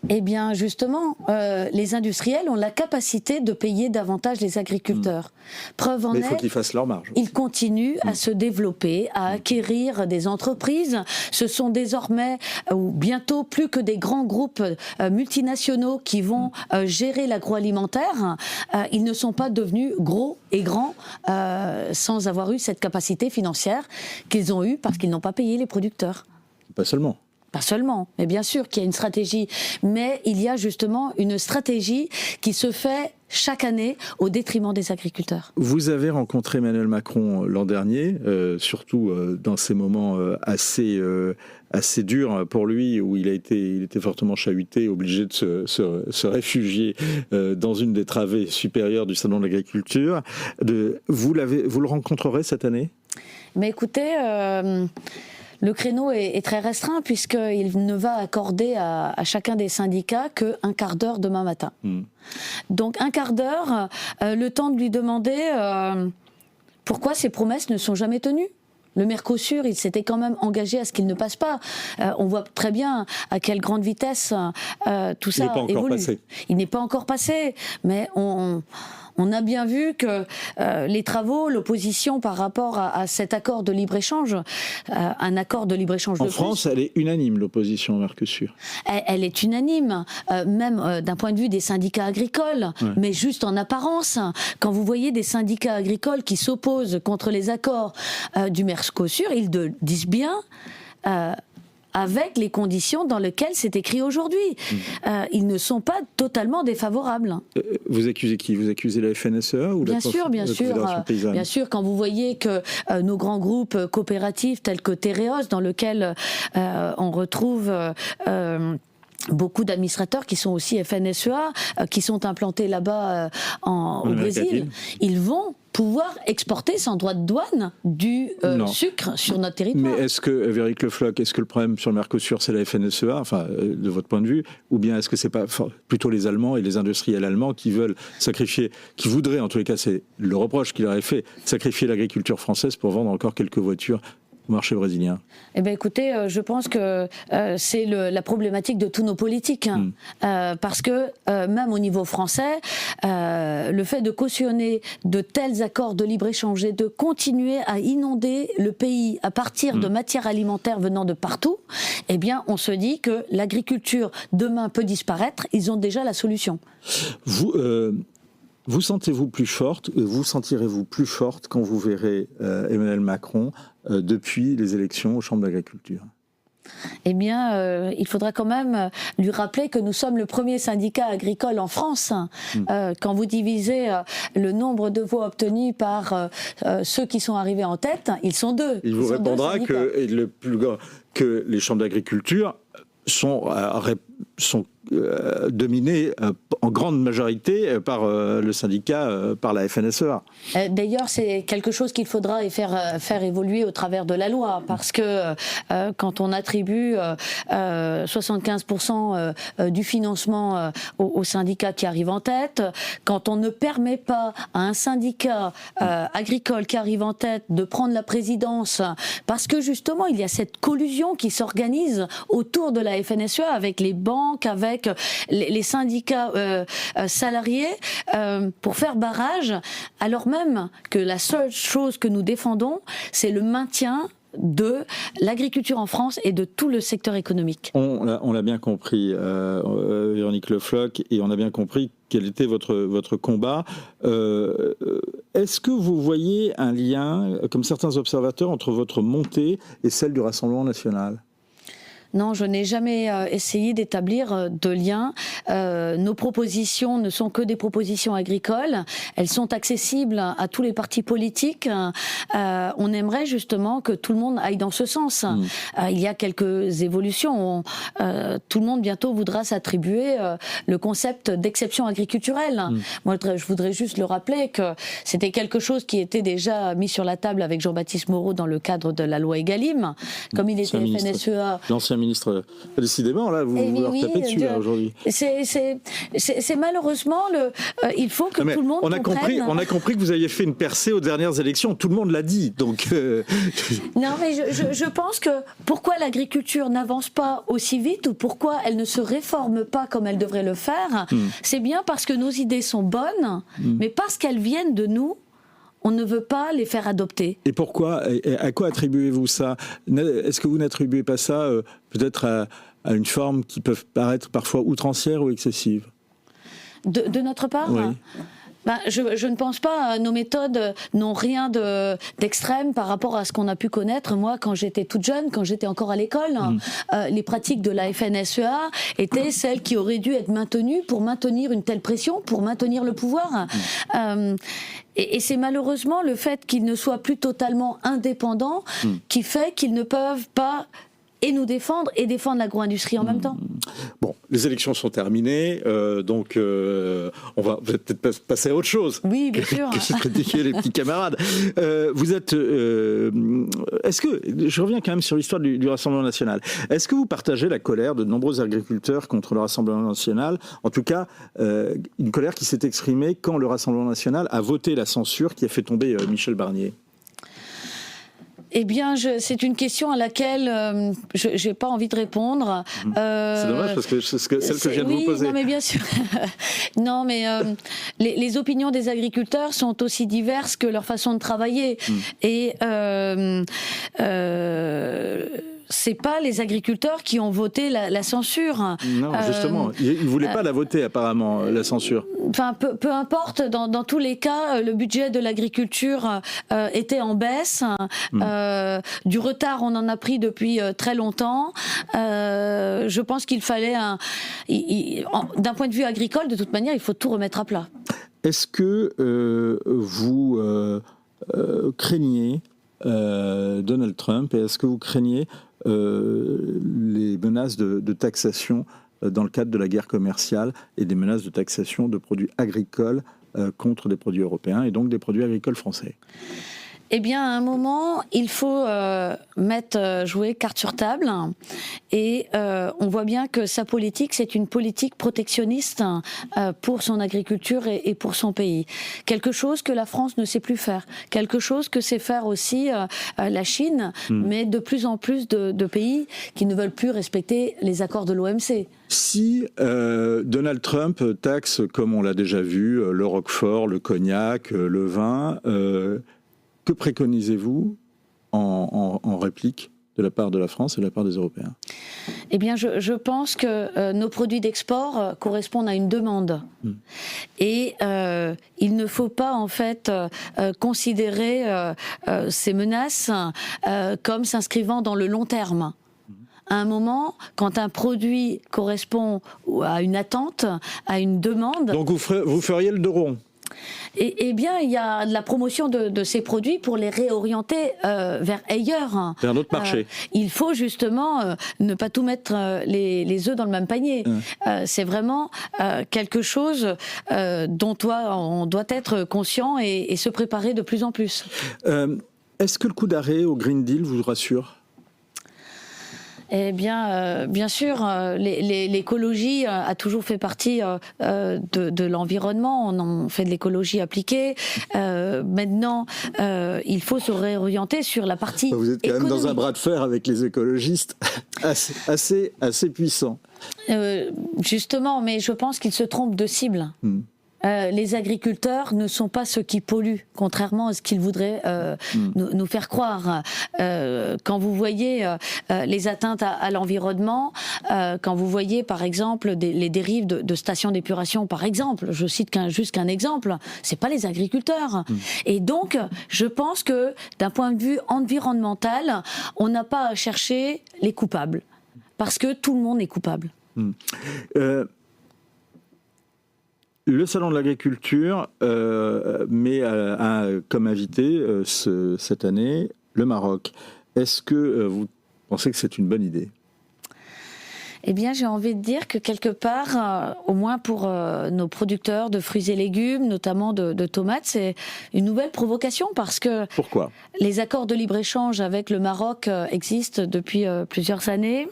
Eh bien, justement, les industriels ont la capacité de payer davantage les agriculteurs. Preuve en est, il faut qu'ils fassent leur marge. Ils continuent à se développer, à acquérir des entreprises. Ce sont désormais, ou bientôt, plus que des grands groupes multinationaux qui vont gérer l'agroalimentaire. Ils ne sont pas devenus gros et grands sans avoir eu cette capacité financière qu'ils ont eue parce qu'ils n'ont pas payé les producteurs. Pas seulement. Pas seulement, mais bien sûr qu'il y a une stratégie. Mais il y a justement une stratégie qui se fait chaque année au détriment des agriculteurs. Vous avez rencontré Emmanuel Macron l'an dernier, surtout dans ces moments assez durs pour lui, où il était fortement chahuté, obligé de se réfugier dans une des travées supérieures du Salon de l'Agriculture. Vous le rencontrerez cette année ? Mais écoutez... Le créneau est très restreint puisqu'il ne va accorder à chacun des syndicats qu'un quart d'heure demain matin. Donc un quart d'heure, le temps de lui demander pourquoi ces promesses ne sont jamais tenues. Le Mercosur, il s'était quand même engagé à ce qu'il ne passe pas. On voit très bien à quelle grande vitesse tout ça évolue. Il n'est pas encore passé, mais on a bien vu que les travaux, l'opposition par rapport à cet accord de libre-échange, un accord de libre-échange de plus... En France, elle est unanime, l'opposition au Mercosur. Elle est unanime, même d'un point de vue des syndicats agricoles, mais juste en apparence. Quand vous voyez des syndicats agricoles qui s'opposent contre les accords du Mercosur, ils disent bien... avec les conditions dans lesquelles c'est écrit aujourd'hui. Ils ne sont pas totalement défavorables. Vous accusez qui ? Vous accusez la FNSEA ou bien la sûr, Confédération paysanne ? Bien sûr, quand vous voyez que nos grands groupes coopératifs tels que Tereos, dans lequel on retrouve beaucoup d'administrateurs qui sont aussi FNSEA, qui sont implantés là-bas au Brésil, ils vont pouvoir exporter sans droit de douane du sucre sur notre territoire. Mais est-ce que, Véronique Le Floch, est-ce que le problème sur le Mercosur, c'est la FNSEA, enfin, de votre point de vue, ou bien est-ce que c'est pas plutôt les Allemands et les industriels allemands qui veulent sacrifier, qui voudraient, en tous les cas, c'est le reproche qu'il aurait fait, sacrifier l'agriculture française pour vendre encore quelques voitures au marché brésilien? Eh bien, écoutez, je pense que c'est la problématique de tous nos politiques. Parce que même au niveau français, le fait de cautionner de tels accords de libre-échange et de continuer à inonder le pays à partir de matières alimentaires venant de partout, eh bien, on se dit que l'agriculture, demain, peut disparaître. Ils ont déjà la solution. Vous sentez-vous plus forte, vous sentirez-vous plus forte quand vous verrez Emmanuel Macron depuis les élections aux chambres d'agriculture? Eh bien, il faudra quand même lui rappeler que nous sommes le premier syndicat agricole en France. Quand vous divisez le nombre de voix obtenues par ceux qui sont arrivés en tête, ils sont deux. Il vous répondra que les chambres d'agriculture sont dominées en grande majorité par le syndicat, par la FNSEA. D'ailleurs, c'est quelque chose qu'il faudra faire évoluer au travers de la loi, parce que quand on attribue 75% du financement aux syndicats qui arrivent en tête, quand on ne permet pas à un syndicat agricole qui arrive en tête de prendre la présidence, parce que justement, il y a cette collusion qui s'organise autour de la FNSEA avec les banques, avec les syndicats salariés pour faire barrage, alors même que la seule chose que nous défendons, c'est le maintien de l'agriculture en France et de tout le secteur économique. On l'a bien compris, Véronique Le Floch, et on a bien compris quel était votre combat. Est-ce que vous voyez un lien, comme certains observateurs, entre votre montée et celle du Rassemblement national ? Non, je n'ai jamais essayé d'établir de lien. Nos propositions ne sont que des propositions agricoles. Elles sont accessibles à tous les partis politiques. On aimerait justement que tout le monde aille dans ce sens. Il y a quelques évolutions. Tout le monde bientôt voudra s'attribuer le concept d'exception agriculturelle. Moi, je voudrais juste le rappeler que c'était quelque chose qui était déjà mis sur la table avec Jean-Baptiste Moreau dans le cadre de la loi Egalim. Comme il était FNSEA... L'ancien ministre, décidément, là, vous leur tapez dessus là, aujourd'hui. C'est malheureusement il faut que tout le monde comprenne. On a compris que vous aviez fait une percée aux dernières élections. Tout le monde l'a dit. Donc. Non, mais je pense que pourquoi l'agriculture n'avance pas aussi vite ou pourquoi elle ne se réforme pas comme elle devrait le faire, c'est bien parce que nos idées sont bonnes, mais parce qu'elles viennent de nous. On ne veut pas les faire adopter. Et pourquoi ? À quoi attribuez-vous ça ? Est-ce que vous n'attribuez pas ça peut-être à une forme qui peut paraître parfois outrancière ou excessive ? De notre part ? Oui. Je ne pense pas. Nos méthodes n'ont rien d'extrême par rapport à ce qu'on a pu connaître. Moi, quand j'étais toute jeune, quand j'étais encore à l'école, les pratiques de la FNSEA étaient celles qui auraient dû être maintenues pour maintenir une telle pression, pour maintenir le pouvoir. Et c'est malheureusement le fait qu'ils ne soient plus totalement indépendants qui fait qu'ils ne peuvent pas et nous défendre et défendre l'agro-industrie en même temps. Bon, les élections sont terminées, donc on va peut-être passer à autre chose. Oui, bien sûr. Que se critiquer les petits camarades. Vous êtes... est-ce que... Je reviens quand même sur l'histoire du Rassemblement national. Est-ce que vous partagez la colère de nombreux agriculteurs contre le Rassemblement national ? En tout cas, une colère qui s'est exprimée quand le Rassemblement national a voté la censure qui a fait tomber Michel Barnier. Eh bien, c'est une question à laquelle je n'ai pas envie de répondre. C'est dommage parce que c'est celle que je viens de vous poser. Non, mais bien sûr. Non, mais les opinions des agriculteurs sont aussi diverses que leur façon de travailler. Et c'est pas les agriculteurs qui ont voté la censure. Non, justement, ils ne voulaient pas la voter apparemment, la censure. Enfin, peu importe, dans tous les cas, le budget de l'agriculture était en baisse. Du retard, on en a pris depuis très longtemps. Je pense qu'il fallait d'un point de vue agricole, de toute manière, il faut tout remettre à plat. Est-ce que vous craignez Donald Trump et est-ce que vous craignez les menaces de taxation dans le cadre de la guerre commerciale et des menaces de taxation de produits agricoles contre des produits européens et donc des produits agricoles français? Eh bien, à un moment, il faut jouer carte sur table. Et on voit bien que sa politique, c'est une politique protectionniste pour son agriculture et pour son pays. Quelque chose que la France ne sait plus faire. Quelque chose que sait faire aussi la Chine, mais de plus en plus de pays qui ne veulent plus respecter les accords de l'OMC. Si Donald Trump taxe, comme on l'a déjà vu, le roquefort, le cognac, le vin... que préconisez-vous en réplique de la part de la France et de la part des Européens? Eh bien, je pense que nos produits d'export correspondent à une demande. Et il ne faut pas, en fait, considérer ces menaces comme s'inscrivant dans le long terme. À un moment, quand un produit correspond à une attente, à une demande... Donc vous feriez le dos rond? Eh bien, il y a de la promotion de ces produits pour les réorienter vers ailleurs. Vers un autre marché. Il faut justement ne pas tout mettre les œufs dans le même panier. C'est vraiment quelque chose dont on doit être conscient et se préparer de plus en plus. Est-ce que le coup d'arrêt au Green Deal vous rassure ? Eh bien, bien sûr, l'écologie a toujours fait partie de l'environnement. On en fait de l'écologie appliquée. Maintenant, il faut se réorienter sur la partie Vous êtes quand économique. même dans un bras de fer avec les écologistes assez puissant. Justement, mais je pense qu'ils se trompent de cible. Les agriculteurs ne sont pas ceux qui polluent, contrairement à ce qu'ils voudraient nous faire croire. Quand vous voyez les atteintes à l'environnement, quand vous voyez par exemple les dérives de stations d'épuration, par exemple, je cite juste qu'un exemple, c'est pas les agriculteurs. Et donc, je pense que d'un point de vue environnemental, on n'a pas à chercher les coupables, parce que tout le monde est coupable. Le Salon de l'Agriculture met comme invité cette année le Maroc. Est-ce que vous pensez que c'est une bonne idée ? Eh bien, j'ai envie de dire que quelque part, au moins pour nos producteurs de fruits et légumes, notamment de tomates, c'est une nouvelle provocation parce que... Pourquoi ? Les accords de libre-échange avec le Maroc existent depuis plusieurs années,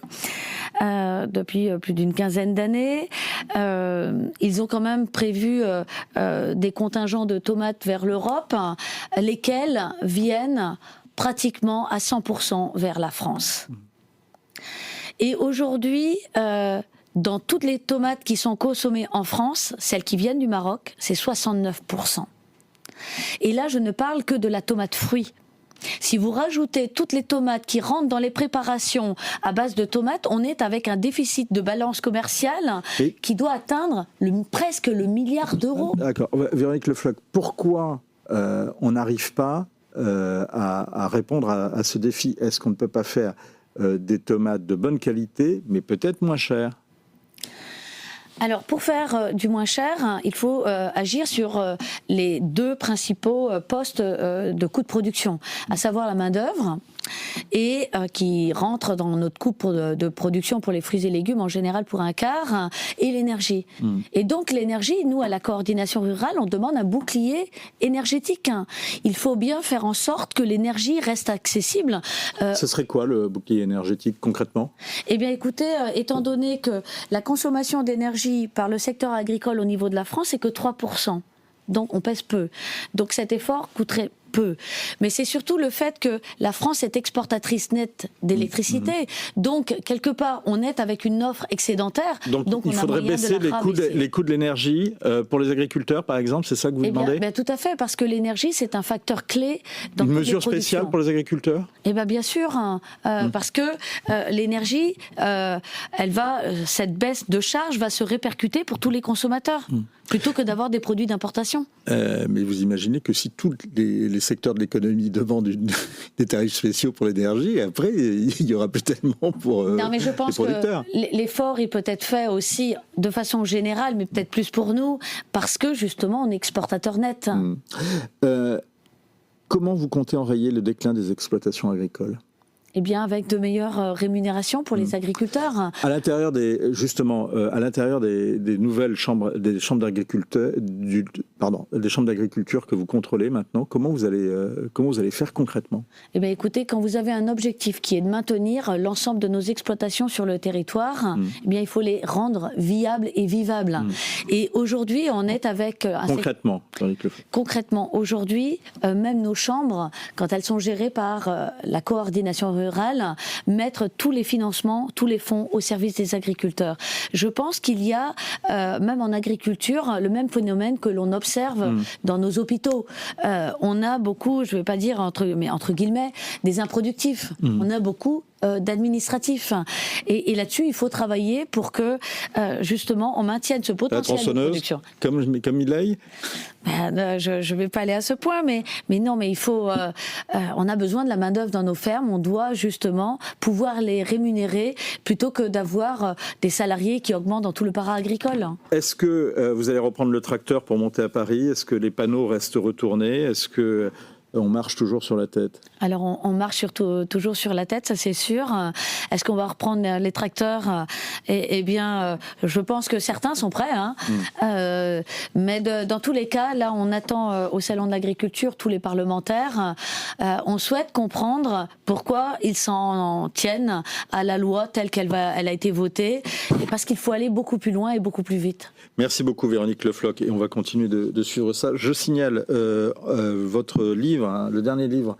depuis plus d'une quinzaine d'années. Ils ont quand même prévu des contingents de tomates vers l'Europe, lesquels viennent pratiquement à 100% vers la France. Et aujourd'hui, dans toutes les tomates qui sont consommées en France, celles qui viennent du Maroc, c'est 69%. Et là, je ne parle que de la tomate fruit. Si vous rajoutez toutes les tomates qui rentrent dans les préparations à base de tomates, on est avec un déficit de balance commerciale qui doit atteindre presque le milliard d'euros. D'accord. Véronique Le Floch, pourquoi on n'arrive pas à répondre à ce défi ? Est-ce qu'on ne peut pas faire des tomates de bonne qualité, mais peut-être moins chères? Alors, pour faire du moins cher, il faut agir sur les deux principaux postes de coûts de production, à savoir la main-d'œuvre et qui rentre dans notre coût de production pour les fruits et légumes en général pour un quart, et l'énergie. Et donc l'énergie, nous à la coordination rurale, on demande un bouclier énergétique. Il faut bien faire en sorte que l'énergie reste accessible. Ce serait quoi le bouclier énergétique concrètement ? Eh bien écoutez, étant donné que la consommation d'énergie par le secteur agricole au niveau de la France est que 3%. Donc on pèse peu. Donc cet effort coûterait peu. Mais c'est surtout le fait que la France est exportatrice nette d'électricité. Donc, quelque part, on est avec une offre excédentaire. Donc il faudrait baisser les coûts de l'énergie pour les agriculteurs, par exemple, c'est ça que vous demandez ? Tout à fait, parce que l'énergie, c'est un facteur clé dans une mesure spéciale pour les agriculteurs ? Eh bien sûr, parce que l'énergie, cette baisse de charge va se répercuter pour tous les consommateurs, plutôt que d'avoir des produits d'importation. Mais vous imaginez que si tous les secteurs de l'économie demandent des tarifs spéciaux pour l'énergie, après, il n'y aura plus tellement pour les producteurs. Non, mais je pense que l'effort, il peut être fait aussi de façon générale, mais peut-être plus pour nous, parce que justement, on est exportateur net. Comment vous comptez enrayer le déclin des exploitations agricoles ? Eh bien, avec de meilleures rémunérations pour les agriculteurs. À l'intérieur des nouvelles chambres, des chambres d'agriculture, des chambres d'agriculture que vous contrôlez maintenant, comment vous allez faire concrètement? Eh bien, écoutez, quand vous avez un objectif qui est de maintenir l'ensemble de nos exploitations sur le territoire, eh bien, il faut les rendre viables et vivables. Et aujourd'hui, on est avec concrètement, aujourd'hui, même nos chambres, quand elles sont gérées par la coordination rurale, mettre tous les financements, tous les fonds au service des agriculteurs. Je pense qu'il y a, même en agriculture, le même phénomène que l'on observe dans nos hôpitaux. On a beaucoup, je ne vais pas dire entre guillemets, des improductifs. On a beaucoup d'administratifs. Et là-dessus, il faut travailler pour que, justement, on maintienne ce potentiel de production. Comme Milei je ne vais pas aller à ce point, mais non, mais il faut... on a besoin de la main-d'œuvre dans nos fermes, on doit justement pouvoir les rémunérer plutôt que d'avoir des salariés qui augmentent dans tout le para-agricole. Est-ce que vous allez reprendre le tracteur pour monter à Paris? Est-ce que les panneaux restent retournés? Est-ce que... on marche toujours sur la tête? Alors, on marche toujours sur la tête, ça c'est sûr. Est-ce qu'on va reprendre les tracteurs? Eh bien, je pense que certains sont prêts. Mais dans tous les cas, là, on attend au Salon de l'Agriculture tous les parlementaires. On souhaite comprendre pourquoi ils s'en tiennent à la loi telle elle a été votée. Et parce qu'il faut aller beaucoup plus loin et beaucoup plus vite. Merci beaucoup, Véronique Le Floch. Et on va continuer de suivre ça. Je signale votre livre, le dernier livre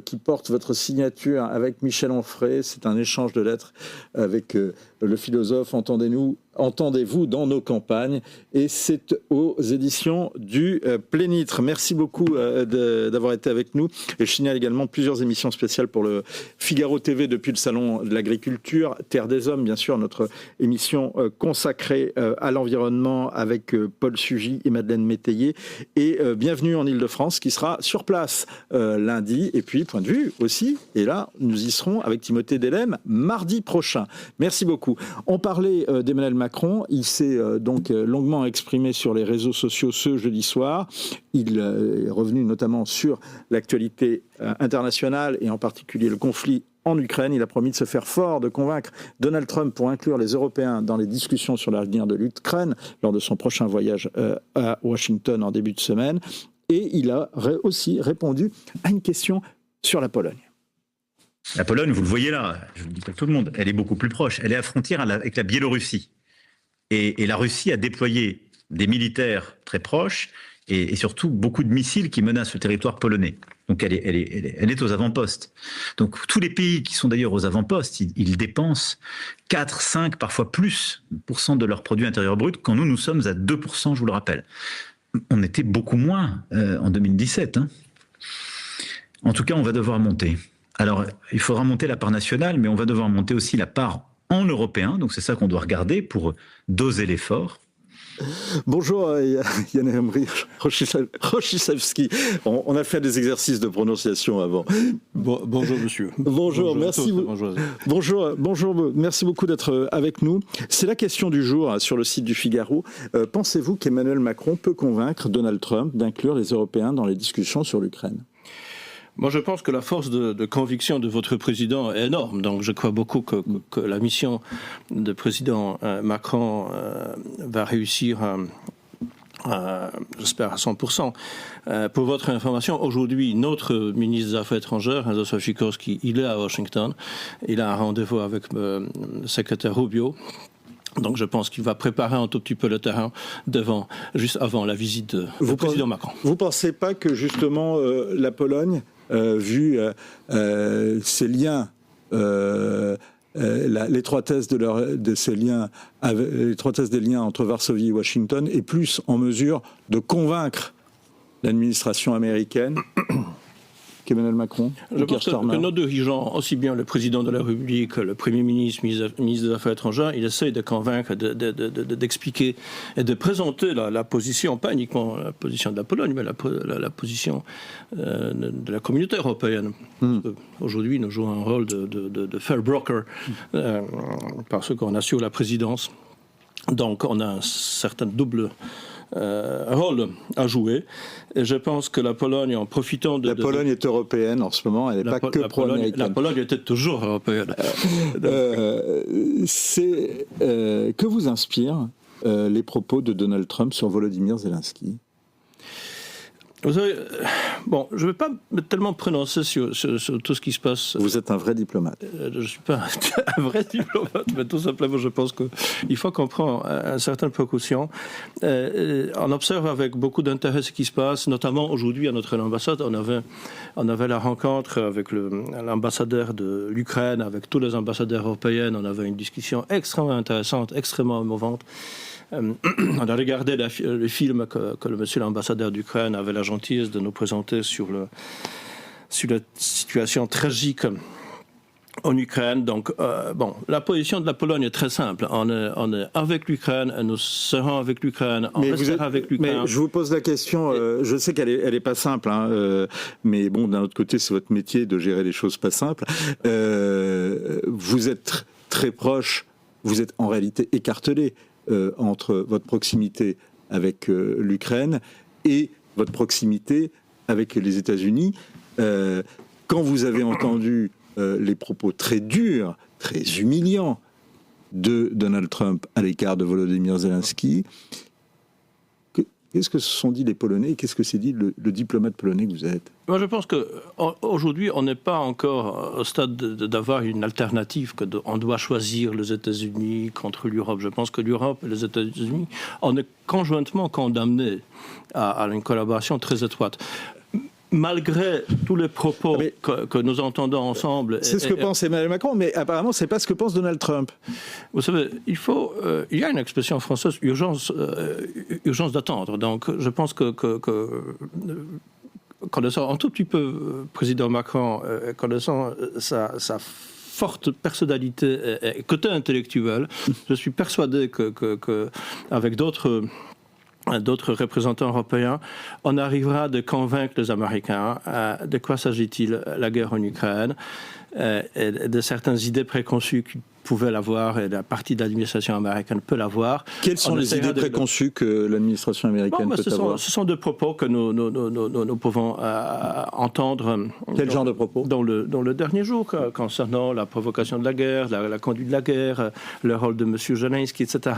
qui porte votre signature avec Michel Onfray. C'est un échange de lettres avec le philosophe Entendez-vous dans nos campagnes, et c'est aux éditions du Plénitre. Merci beaucoup d'avoir été avec nous. Et je signale également plusieurs émissions spéciales pour le Figaro TV depuis le Salon de l'Agriculture, Terre des Hommes, bien sûr, notre émission consacrée à l'environnement avec Paul Sugy et Madeleine Métayer, et Bienvenue en Ile-de-France qui sera sur place lundi, et puis Point de vue aussi, et là nous y serons avec Timothée Delem mardi prochain. Merci beaucoup. On parlait d'Emmanuel Macron, il s'est donc longuement exprimé sur les réseaux sociaux ce jeudi soir. Il est revenu notamment sur l'actualité internationale et en particulier le conflit en Ukraine. Il a promis de se faire fort, de convaincre Donald Trump pour inclure les Européens dans les discussions sur l'avenir de l'Ukraine lors de son prochain voyage à Washington en début de semaine. Et il a aussi répondu à une question sur la Pologne. La Pologne, vous le voyez là, je le dis à tout le monde, elle est beaucoup plus proche. Elle est à frontière avec la Biélorussie. Et la Russie a déployé des militaires très proches et surtout beaucoup de missiles qui menacent le territoire polonais. Donc elle est aux avant-postes. Donc tous les pays qui sont d'ailleurs aux avant-postes, ils dépensent 4, 5, parfois plus % de leur produit intérieur brut, quand nous sommes à 2%, je vous le rappelle. On était beaucoup moins en 2017. En tout cas, on va devoir monter. Alors, il faudra monter la part nationale, mais on va devoir monter aussi la part en européen. Donc, c'est ça qu'on doit regarder pour doser l'effort. Bonjour Yann Rochissevski. On a fait des exercices de prononciation avant. Bonjour monsieur. Bonjour, merci. Bonjour, merci beaucoup d'être avec nous. C'est la question du jour sur le site du Figaro. Pensez-vous qu'Emmanuel Macron peut convaincre Donald Trump d'inclure les Européens dans les discussions sur l'Ukraine ? Moi, je pense que la force de conviction de votre président est énorme. Donc, je crois beaucoup que la mission du président Macron va réussir, j'espère, à 100%. Pour votre information, aujourd'hui, notre ministre des Affaires étrangères, Joseph Sikorski, il est à Washington. Il a un rendez-vous avec le secrétaire Rubio. Donc je pense qu'il va préparer un tout petit peu le terrain juste avant la visite du président Macron. Vous ne pensez pas que justement la Pologne, vu ses liens, l'étroitesse des liens entre Varsovie et Washington, est plus en mesure de convaincre l'administration américaine qu'Emmanuel Macron? Je pense que nos dirigeants, aussi bien le président de la République que le Premier ministre, ministre des Affaires étrangères, ils essayent de convaincre, d'expliquer et de présenter la position, pas uniquement la position de la Pologne, mais la position de la communauté européenne. Aujourd'hui, nous jouons un rôle de fair broker parce qu'on assure la présidence. Donc, on a un certain double rôle à jouer. Et je pense que la Pologne, en profitant de... La Pologne est européenne en ce moment, elle n'est pas que pro-américaine. La Pologne était toujours européenne. Que vous inspirent les propos de Donald Trump sur Volodymyr Zelensky ? Vous savez, bon, je ne vais pas me tellement prononcer sur tout ce qui se passe. Vous êtes un vrai diplomate. Je ne suis pas un vrai diplomate, mais tout simplement, je pense qu'il faut qu'on prenne une certaine précaution. On observe avec beaucoup d'intérêt ce qui se passe, notamment aujourd'hui à notre ambassade. On avait la rencontre avec l'ambassadeur de l'Ukraine, avec tous les ambassadeurs européens. On avait une discussion extrêmement intéressante, extrêmement émouvante. On a regardé le film que le monsieur l'ambassadeur d'Ukraine avait la gentillesse de nous présenter sur la situation tragique en Ukraine. Donc, la position de la Pologne est très simple. On est avec l'Ukraine, nous serons avec l'Ukraine, on restera avec l'Ukraine. Mais je vous pose la question, je sais qu'elle est pas simple, mais bon, d'un autre côté, c'est votre métier de gérer les choses pas simples. Vous êtes très proche, vous êtes en réalité écartelé entre votre proximité avec l'Ukraine et votre proximité avec les États-Unis. Quand vous avez entendu les propos très durs, très humiliants de Donald Trump à l'égard de Volodymyr Zelensky, qu'est-ce que se sont dit les Polonais et qu'est-ce que s'est dit le diplomate polonais que vous êtes ? Moi, je pense qu'aujourd'hui, on n'est pas encore au stade d'avoir une alternative, qu'on doit choisir les États-Unis contre l'Europe. Je pense que l'Europe et les États-Unis, on est conjointement condamnés à une collaboration très étroite. Malgré tous les propos que nous entendons ensemble... C'est ce que pense Emmanuel Macron, mais apparemment, ce n'est pas ce que pense Donald Trump. Vous savez, il y a une expression française, urgence d'attendre. Donc, je pense que connaissant un tout petit peu président Macron, connaissant sa forte personnalité et côté intellectuel, je suis persuadé qu'avec d'autres représentants européens, on arrivera de convaincre les Américains de quoi s'agit-il la guerre en Ukraine et de certaines idées préconçues qu'ils pouvaient l'avoir et la partie de l'administration américaine peut l'avoir. Quelles sont les idées préconçues que l'administration américaine peut avoir ? Ce sont des propos que nous pouvons entendre. Quel genre de propos ? Dans le dernier jour, concernant la provocation de la guerre, la conduite de la guerre, le rôle de M. Zelensky, etc.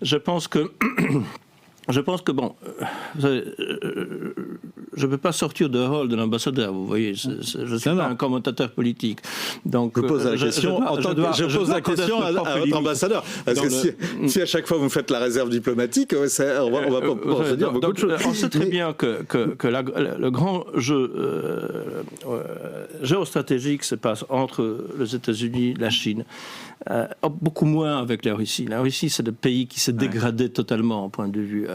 Je pense que bon, je ne peux pas sortir de rôle de l'ambassadeur, vous voyez, je ne suis pas un commentateur politique. Donc, je pose la question à votre ambassadeur. Parce que si à chaque fois vous faites la réserve diplomatique, on va pas se dire beaucoup de choses. On sait très bien que le grand jeu géostratégique se passe entre les États-Unis et la Chine. Beaucoup moins avec la Russie. La Russie, c'est le pays qui s'est dégradé totalement au point de vue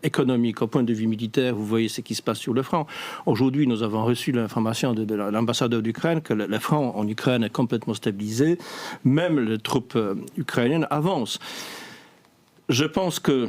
économique, au point de vue militaire. Vous voyez ce qui se passe sur le front. Aujourd'hui, nous avons reçu l'information de l'ambassadeur d'Ukraine que le front en Ukraine est complètement stabilisé. Même les troupes ukrainiennes avancent. Je pense que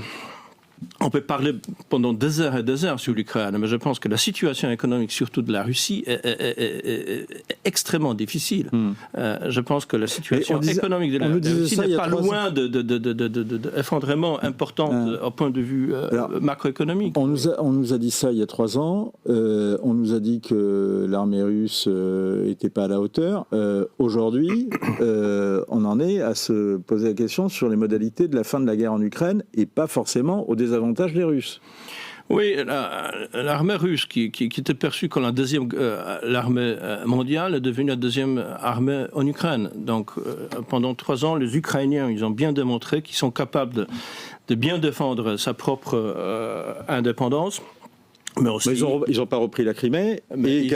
on peut parler pendant des heures et des heures sur l'Ukraine, mais je pense que la situation économique, surtout de la Russie, est extrêmement difficile. Je pense que la situation économique de la Russie n'est pas loin d'effondrement important au point de vue macroéconomique. On nous a dit ça il y a 3 ans. On nous a dit que l'armée russe n'était pas à la hauteur. Aujourd'hui, on en est à se poser la question sur les modalités de la fin de la guerre en Ukraine et pas forcément au désavantage des Russes. Oui, l'armée russe, qui était perçue comme l'armée mondiale, est devenue la deuxième armée en Ukraine. Donc, pendant 3 ans, les Ukrainiens, ils ont bien démontré qu'ils sont capables de bien défendre sa propre indépendance. Mais ils n'ont pas repris la Crimée, mais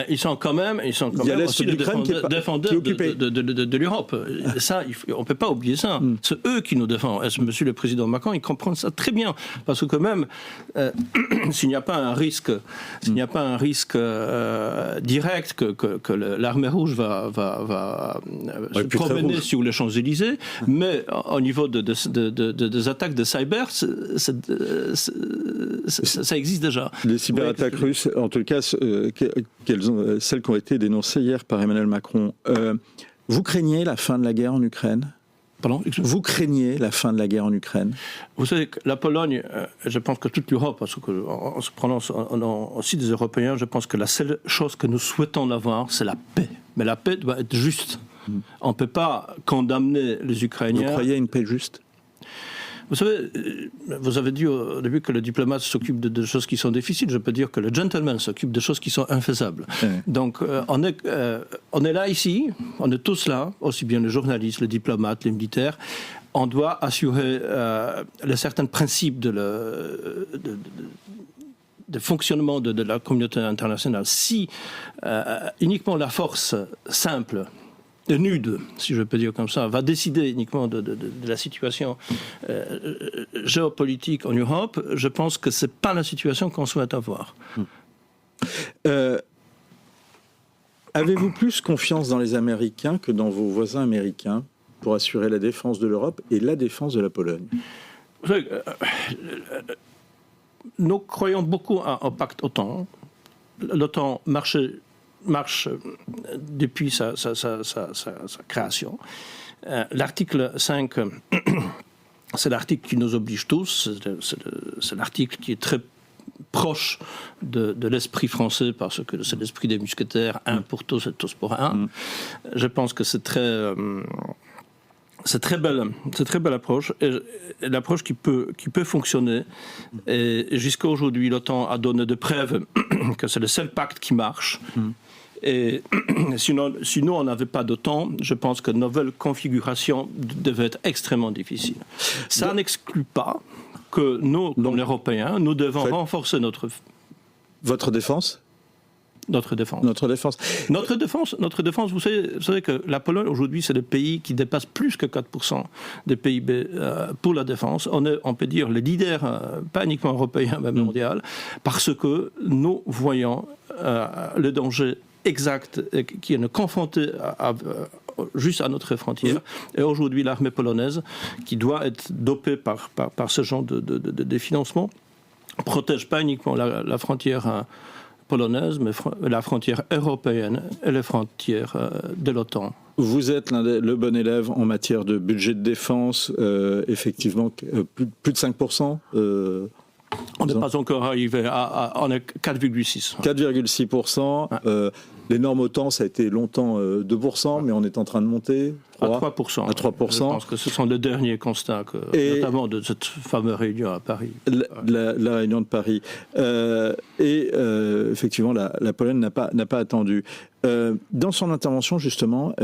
ils sont quand même aussi les défendeurs de l'Europe. Ça, on ne peut pas oublier ça. C'est eux qui nous défendent. Monsieur le président Macron, il comprend ça très bien, parce que quand même, s'il n'y a pas un risque, direct que l'armée rouge va se promener sur les Champs-Élysées, mais au niveau des attaques de cyber, ça existe déjà. Les cyberattaques russes, en tout cas, celles qui ont été dénoncées hier par Emmanuel Macron. Vous craignez la fin de la guerre en Ukraine ? Pardon ? Vous craignez la fin de la guerre en Ukraine ? Vous savez que la Pologne, je pense que toute l'Europe, parce qu'on se prononce aussi des Européens, je pense que la seule chose que nous souhaitons avoir, c'est la paix. Mais la paix doit être juste. On ne peut pas condamner les Ukrainiens. Vous croyez à une paix juste ? Vous savez, vous avez dit au début que le diplomate s'occupe de choses qui sont difficiles. Je peux dire que le gentleman s'occupe de choses qui sont infaisables. Donc, on est là ici, on est tous là, aussi bien les journalistes, les diplomates, les militaires. On doit assurer certains principes de fonctionnement de la communauté internationale. Si uniquement la force simple, nude, si je peux dire comme ça, va décider uniquement de la situation géopolitique en Europe, je pense que ce n'est pas la situation qu'on souhaite avoir. Avez-vous plus confiance dans les Américains que dans vos voisins américains pour assurer la défense de l'Europe et la défense de la Pologne ? Vous savez, nous croyons beaucoup au pacte OTAN. L'OTAN marche depuis sa création. L'article 5, c'est l'article qui nous oblige tous, c'est l'article qui est très proche de l'esprit français, parce que c'est l'esprit des mousquetaires, un pour tous et tous pour un. Je pense que c'est très belle approche, et l'approche qui peut fonctionner. Et jusqu'à aujourd'hui, l'OTAN a donné de preuves que c'est le seul pacte qui marche. Et sinon, on n'avait pas d'OTAN, je pense que nouvelle configuration devait être extrêmement difficile. Ça n'exclut pas que nous, comme Européens, nous devons renforcer votre défense ? Notre défense. Notre défense. Notre défense, vous savez que la Pologne, aujourd'hui, c'est le pays qui dépasse plus que 4% des PIB pour la défense. On peut dire le leader, pas uniquement européen, mais mondial, parce que nous voyons le danger exact qui est confronté juste à notre frontière. Et aujourd'hui, l'armée polonaise, qui doit être dopée par ce genre de financement, protège pas uniquement la frontière polonaise, mais la frontière européenne et les frontières de l'OTAN. Vous êtes le bon élève en matière de budget de défense, effectivement, plus de 5%. On n'est pas encore arrivé on est 4,6. 4,6%. Les normes OTAN, ça a été longtemps 2%, mais on est en train de monter. À 3%. À 3%. Je pense que ce sont les derniers constats, notamment de cette fameuse réunion à Paris. La réunion de Paris. Effectivement, la Pologne n'a pas attendu. Dans son intervention, justement,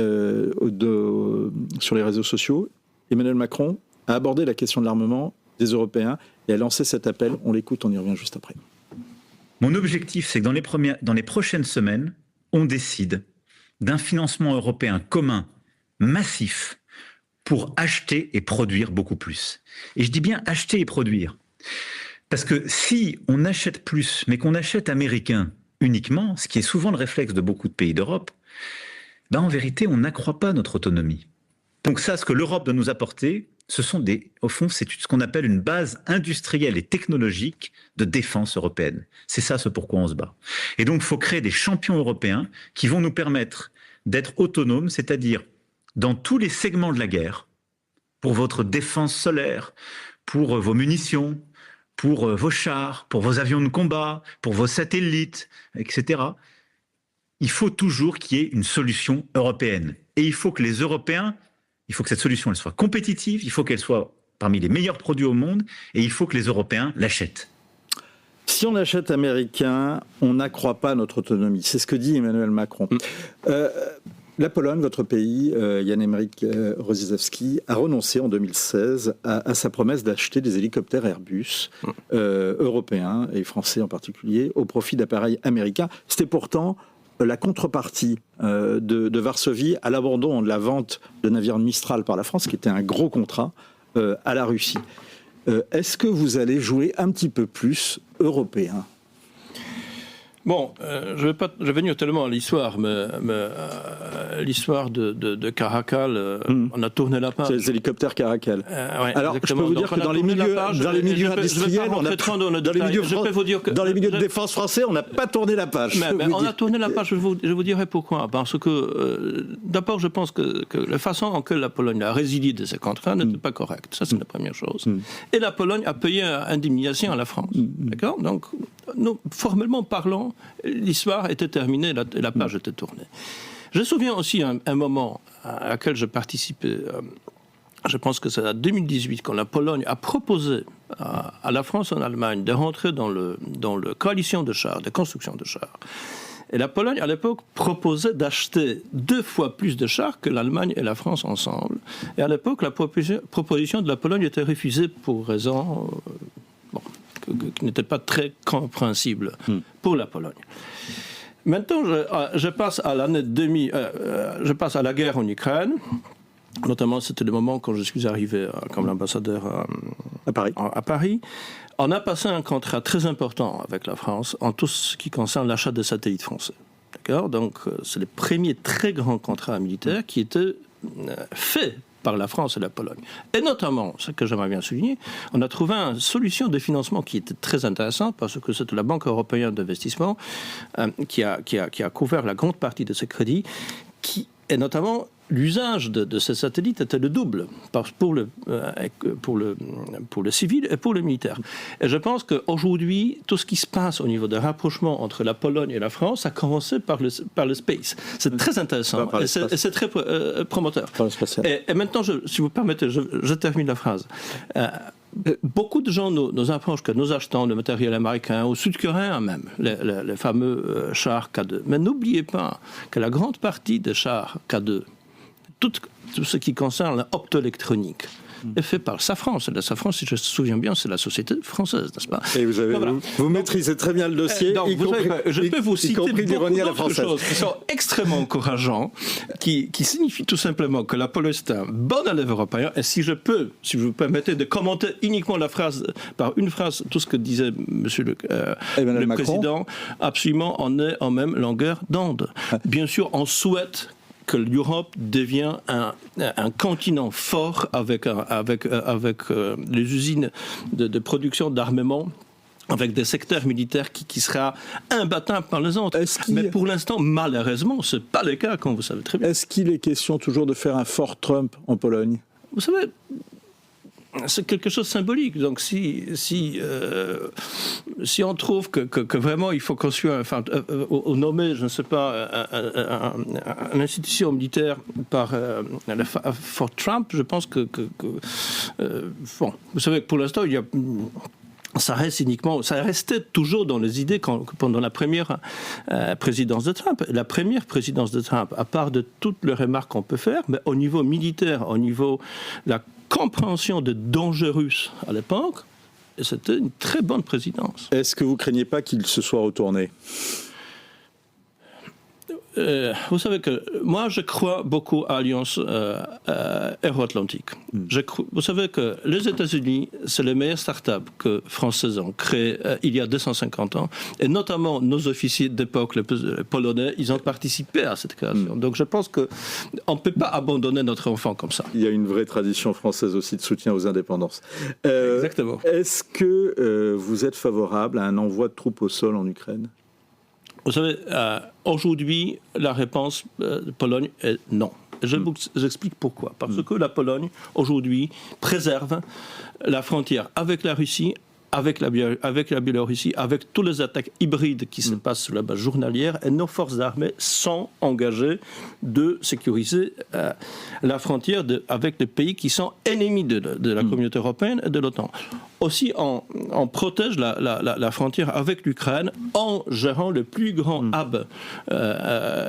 sur les réseaux sociaux, Emmanuel Macron a abordé la question de l'armement des Européens et a lancé cet appel. On l'écoute, on y revient juste après. Mon objectif, c'est que dans les prochaines semaines, on décide d'un financement européen commun, massif, pour acheter et produire beaucoup plus. Et je dis bien acheter et produire. Parce que si on achète plus, mais qu'on achète américain uniquement, ce qui est souvent le réflexe de beaucoup de pays d'Europe, en vérité, on n'accroît pas notre autonomie. Donc ça, ce que l'Europe doit nous apporter, au fond, c'est ce qu'on appelle une base industrielle et technologique de défense européenne. C'est ça ce pourquoi on se bat. Et donc, il faut créer des champions européens qui vont nous permettre d'être autonomes, c'est-à-dire dans tous les segments de la guerre, pour votre défense solaire, pour vos munitions, pour vos chars, pour vos avions de combat, pour vos satellites, etc. Il faut toujours qu'il y ait une solution européenne. Et il faut que les Européens... Il faut que cette solution elle soit compétitive, il faut qu'elle soit parmi les meilleurs produits au monde, et il faut que les Européens l'achètent. Si on achète américain, on n'accroît pas notre autonomie. C'est ce que dit Emmanuel Macron. La Pologne, votre pays, Jan-Emeryk Rosyzewski, a renoncé en 2016 à sa promesse d'acheter des hélicoptères Airbus européens, et français en particulier, au profit d'appareils américains. C'était pourtant la contrepartie de Varsovie à l'abandon de la vente de navires Mistral par la France, qui était un gros contrat, à la Russie. Est-ce que vous allez jouer un petit peu plus européen ? Bon, je ne vais pas revenir tellement à l'histoire, mais l'histoire de Caracal, on a tourné la page. C'est les hélicoptères Caracal. Ouais, alors, je peux vous dire que dans les milieux industriels, dans les milieux de défense français, on n'a pas tourné la page. Mais on a tourné la page, je vous dirai pourquoi. Parce que, d'abord, je pense que la façon en que la Pologne a résilié de ces contrats n'était pas correcte. Ça, c'est la première chose. Et la Pologne a payé indemnisation à la France. D'accord ? Donc, nous, formellement parlant, l'histoire était terminée, la page était tournée. Je me souviens aussi un moment à laquelle je participais, je pense que c'est en 2018, quand la Pologne a proposé à la France et en Allemagne de rentrer dans le coalition de chars, de construction de chars. Et la Pologne, à l'époque, proposait d'acheter 2 fois plus de chars que l'Allemagne et la France ensemble. Et à l'époque, la proposition de la Pologne était refusée pour raisons qui n'étaient pas très compréhensibles pour la Pologne. Maintenant, je passe à l'année 2000, je passe à la guerre en Ukraine. Notamment, c'était le moment quand je suis arrivé comme ambassadeur à Paris. On a passé un contrat très important avec la France en tout ce qui concerne l'achat de satellites français. D'accord ? Donc, c'est le premier très grand contrat militaire qui était fait par la France et la Pologne. Et notamment, ce que j'aimerais bien souligner, on a trouvé une solution de financement qui était très intéressante parce que c'était la Banque européenne d'investissement qui a couvert la grande partie de ces crédits, et notamment l'usage de ces satellites était le double pour le civil et pour le militaire. Et je pense qu'aujourd'hui, tout ce qui se passe au niveau de rapprochement entre la Pologne et la France a commencé par le space. C'est très intéressant et c'est très promoteur. Et maintenant, si vous permettez, je termine la phrase. Beaucoup de gens nous approchent que nous achetons le matériel américain ou sud-coréen même, les fameux chars K2. Mais n'oubliez pas que la grande partie des chars K2, tout ce qui concerne l'optoélectronique, est fait par Safran. La Safran, si je me souviens bien, c'est la société française, n'est-ce pas ? Et vous maîtrisez très bien le dossier. Donc, je peux vous citer beaucoup d'autres choses qui sont extrêmement encourageantes, qui signifient tout simplement que la Pologne est un bon élève européen. Et si vous permettez de commenter uniquement par une phrase, tout ce que disait Monsieur le Président, absolument, on est en même longueur d'onde. Bien sûr, on souhaite que l'Europe devient un continent fort avec les usines de production d'armement, avec des secteurs militaires qui sera imbattable par les autres. Mais pour l'instant, malheureusement, ce n'est pas le cas, comme vous savez très bien. Est-ce qu'il est question toujours de faire un fort Trump en Pologne ? Vous savez, c'est quelque chose de symbolique. Donc si on trouve que vraiment il faut construire, ou nommer, je ne sais pas, une institution militaire par Fort Trump, je pense que bon, vous savez que pour l'instant ça restait toujours dans les idées pendant la première présidence de Trump. La première présidence de Trump, à part de toutes les remarques qu'on peut faire, mais au niveau militaire, au niveau de la compréhension des dangers russes à l'époque, c'était une très bonne présidence. Est-ce que vous ne craignez pas qu'il se soit retourné ? Vous savez que moi, je crois beaucoup à l'Alliance euro-atlantique. Vous savez que les États-Unis, c'est les meilleures start-up que Français ont créées il y a 250 ans. Et notamment, nos officiers d'époque, les Polonais, ils ont participé à cette création. Donc je pense qu'on ne peut pas abandonner notre enfant comme ça. Il y a une vraie tradition française aussi de soutien aux indépendances. Exactement. Est-ce que vous êtes favorable à un envoi de troupes au sol en Ukraine ? Vous savez, aujourd'hui, la réponse de Pologne est non. J'explique pourquoi. Parce que la Pologne, aujourd'hui, préserve la frontière avec la Russie, avec la Biélorussie, avec toutes les attaques hybrides qui se passent sur la base journalière, et nos forces armées sont engagées de sécuriser la frontière avec les pays qui sont ennemis de la communauté européenne et de l'OTAN. Aussi, on protège la frontière avec l'Ukraine en gérant le plus grand hub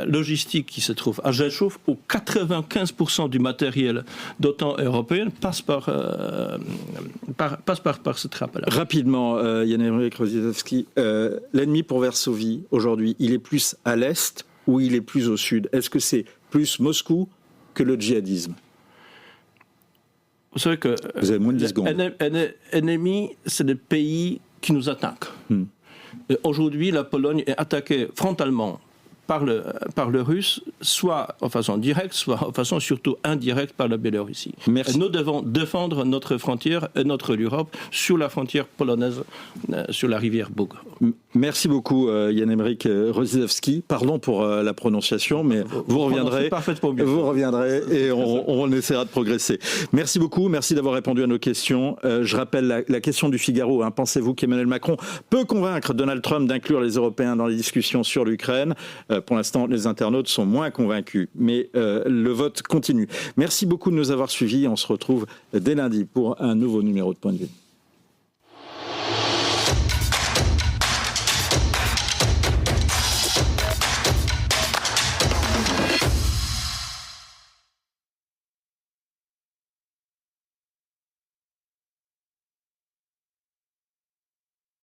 logistique qui se trouve à Rzeszów, où 95% du matériel d'OTAN européenne passe par cette trappe-là. Rapidement, Jan-Henryk Rosiewski, l'ennemi pour Varsovie, aujourd'hui, il est plus à l'est ou il est plus au sud ? Est-ce que c'est plus Moscou que le djihadisme ? Vous savez que vous avez moins de 10 secondes. Ennemi, c'est le pays qui nous attaque. Aujourd'hui, la Pologne est attaquée frontalement par le russe, soit en façon directe, soit en façon surtout indirecte par la Biélorussie. Merci. Et nous devons défendre notre frontière et l'Europe sur la frontière polonaise, sur la rivière Bug. Merci beaucoup Jan-Henryk Rosyzewski. Pardon pour la prononciation, mais vous reviendrez. Vous reviendrez et on essaiera de progresser. Merci beaucoup, merci d'avoir répondu à nos questions. Je rappelle la question du Figaro. Pensez-vous qu'Emmanuel Macron peut convaincre Donald Trump d'inclure les Européens dans les discussions sur l'Ukraine ? Pour l'instant, les internautes sont moins convaincus, mais le vote continue. Merci beaucoup de nous avoir suivis. On se retrouve dès lundi pour un nouveau numéro de Point de vue.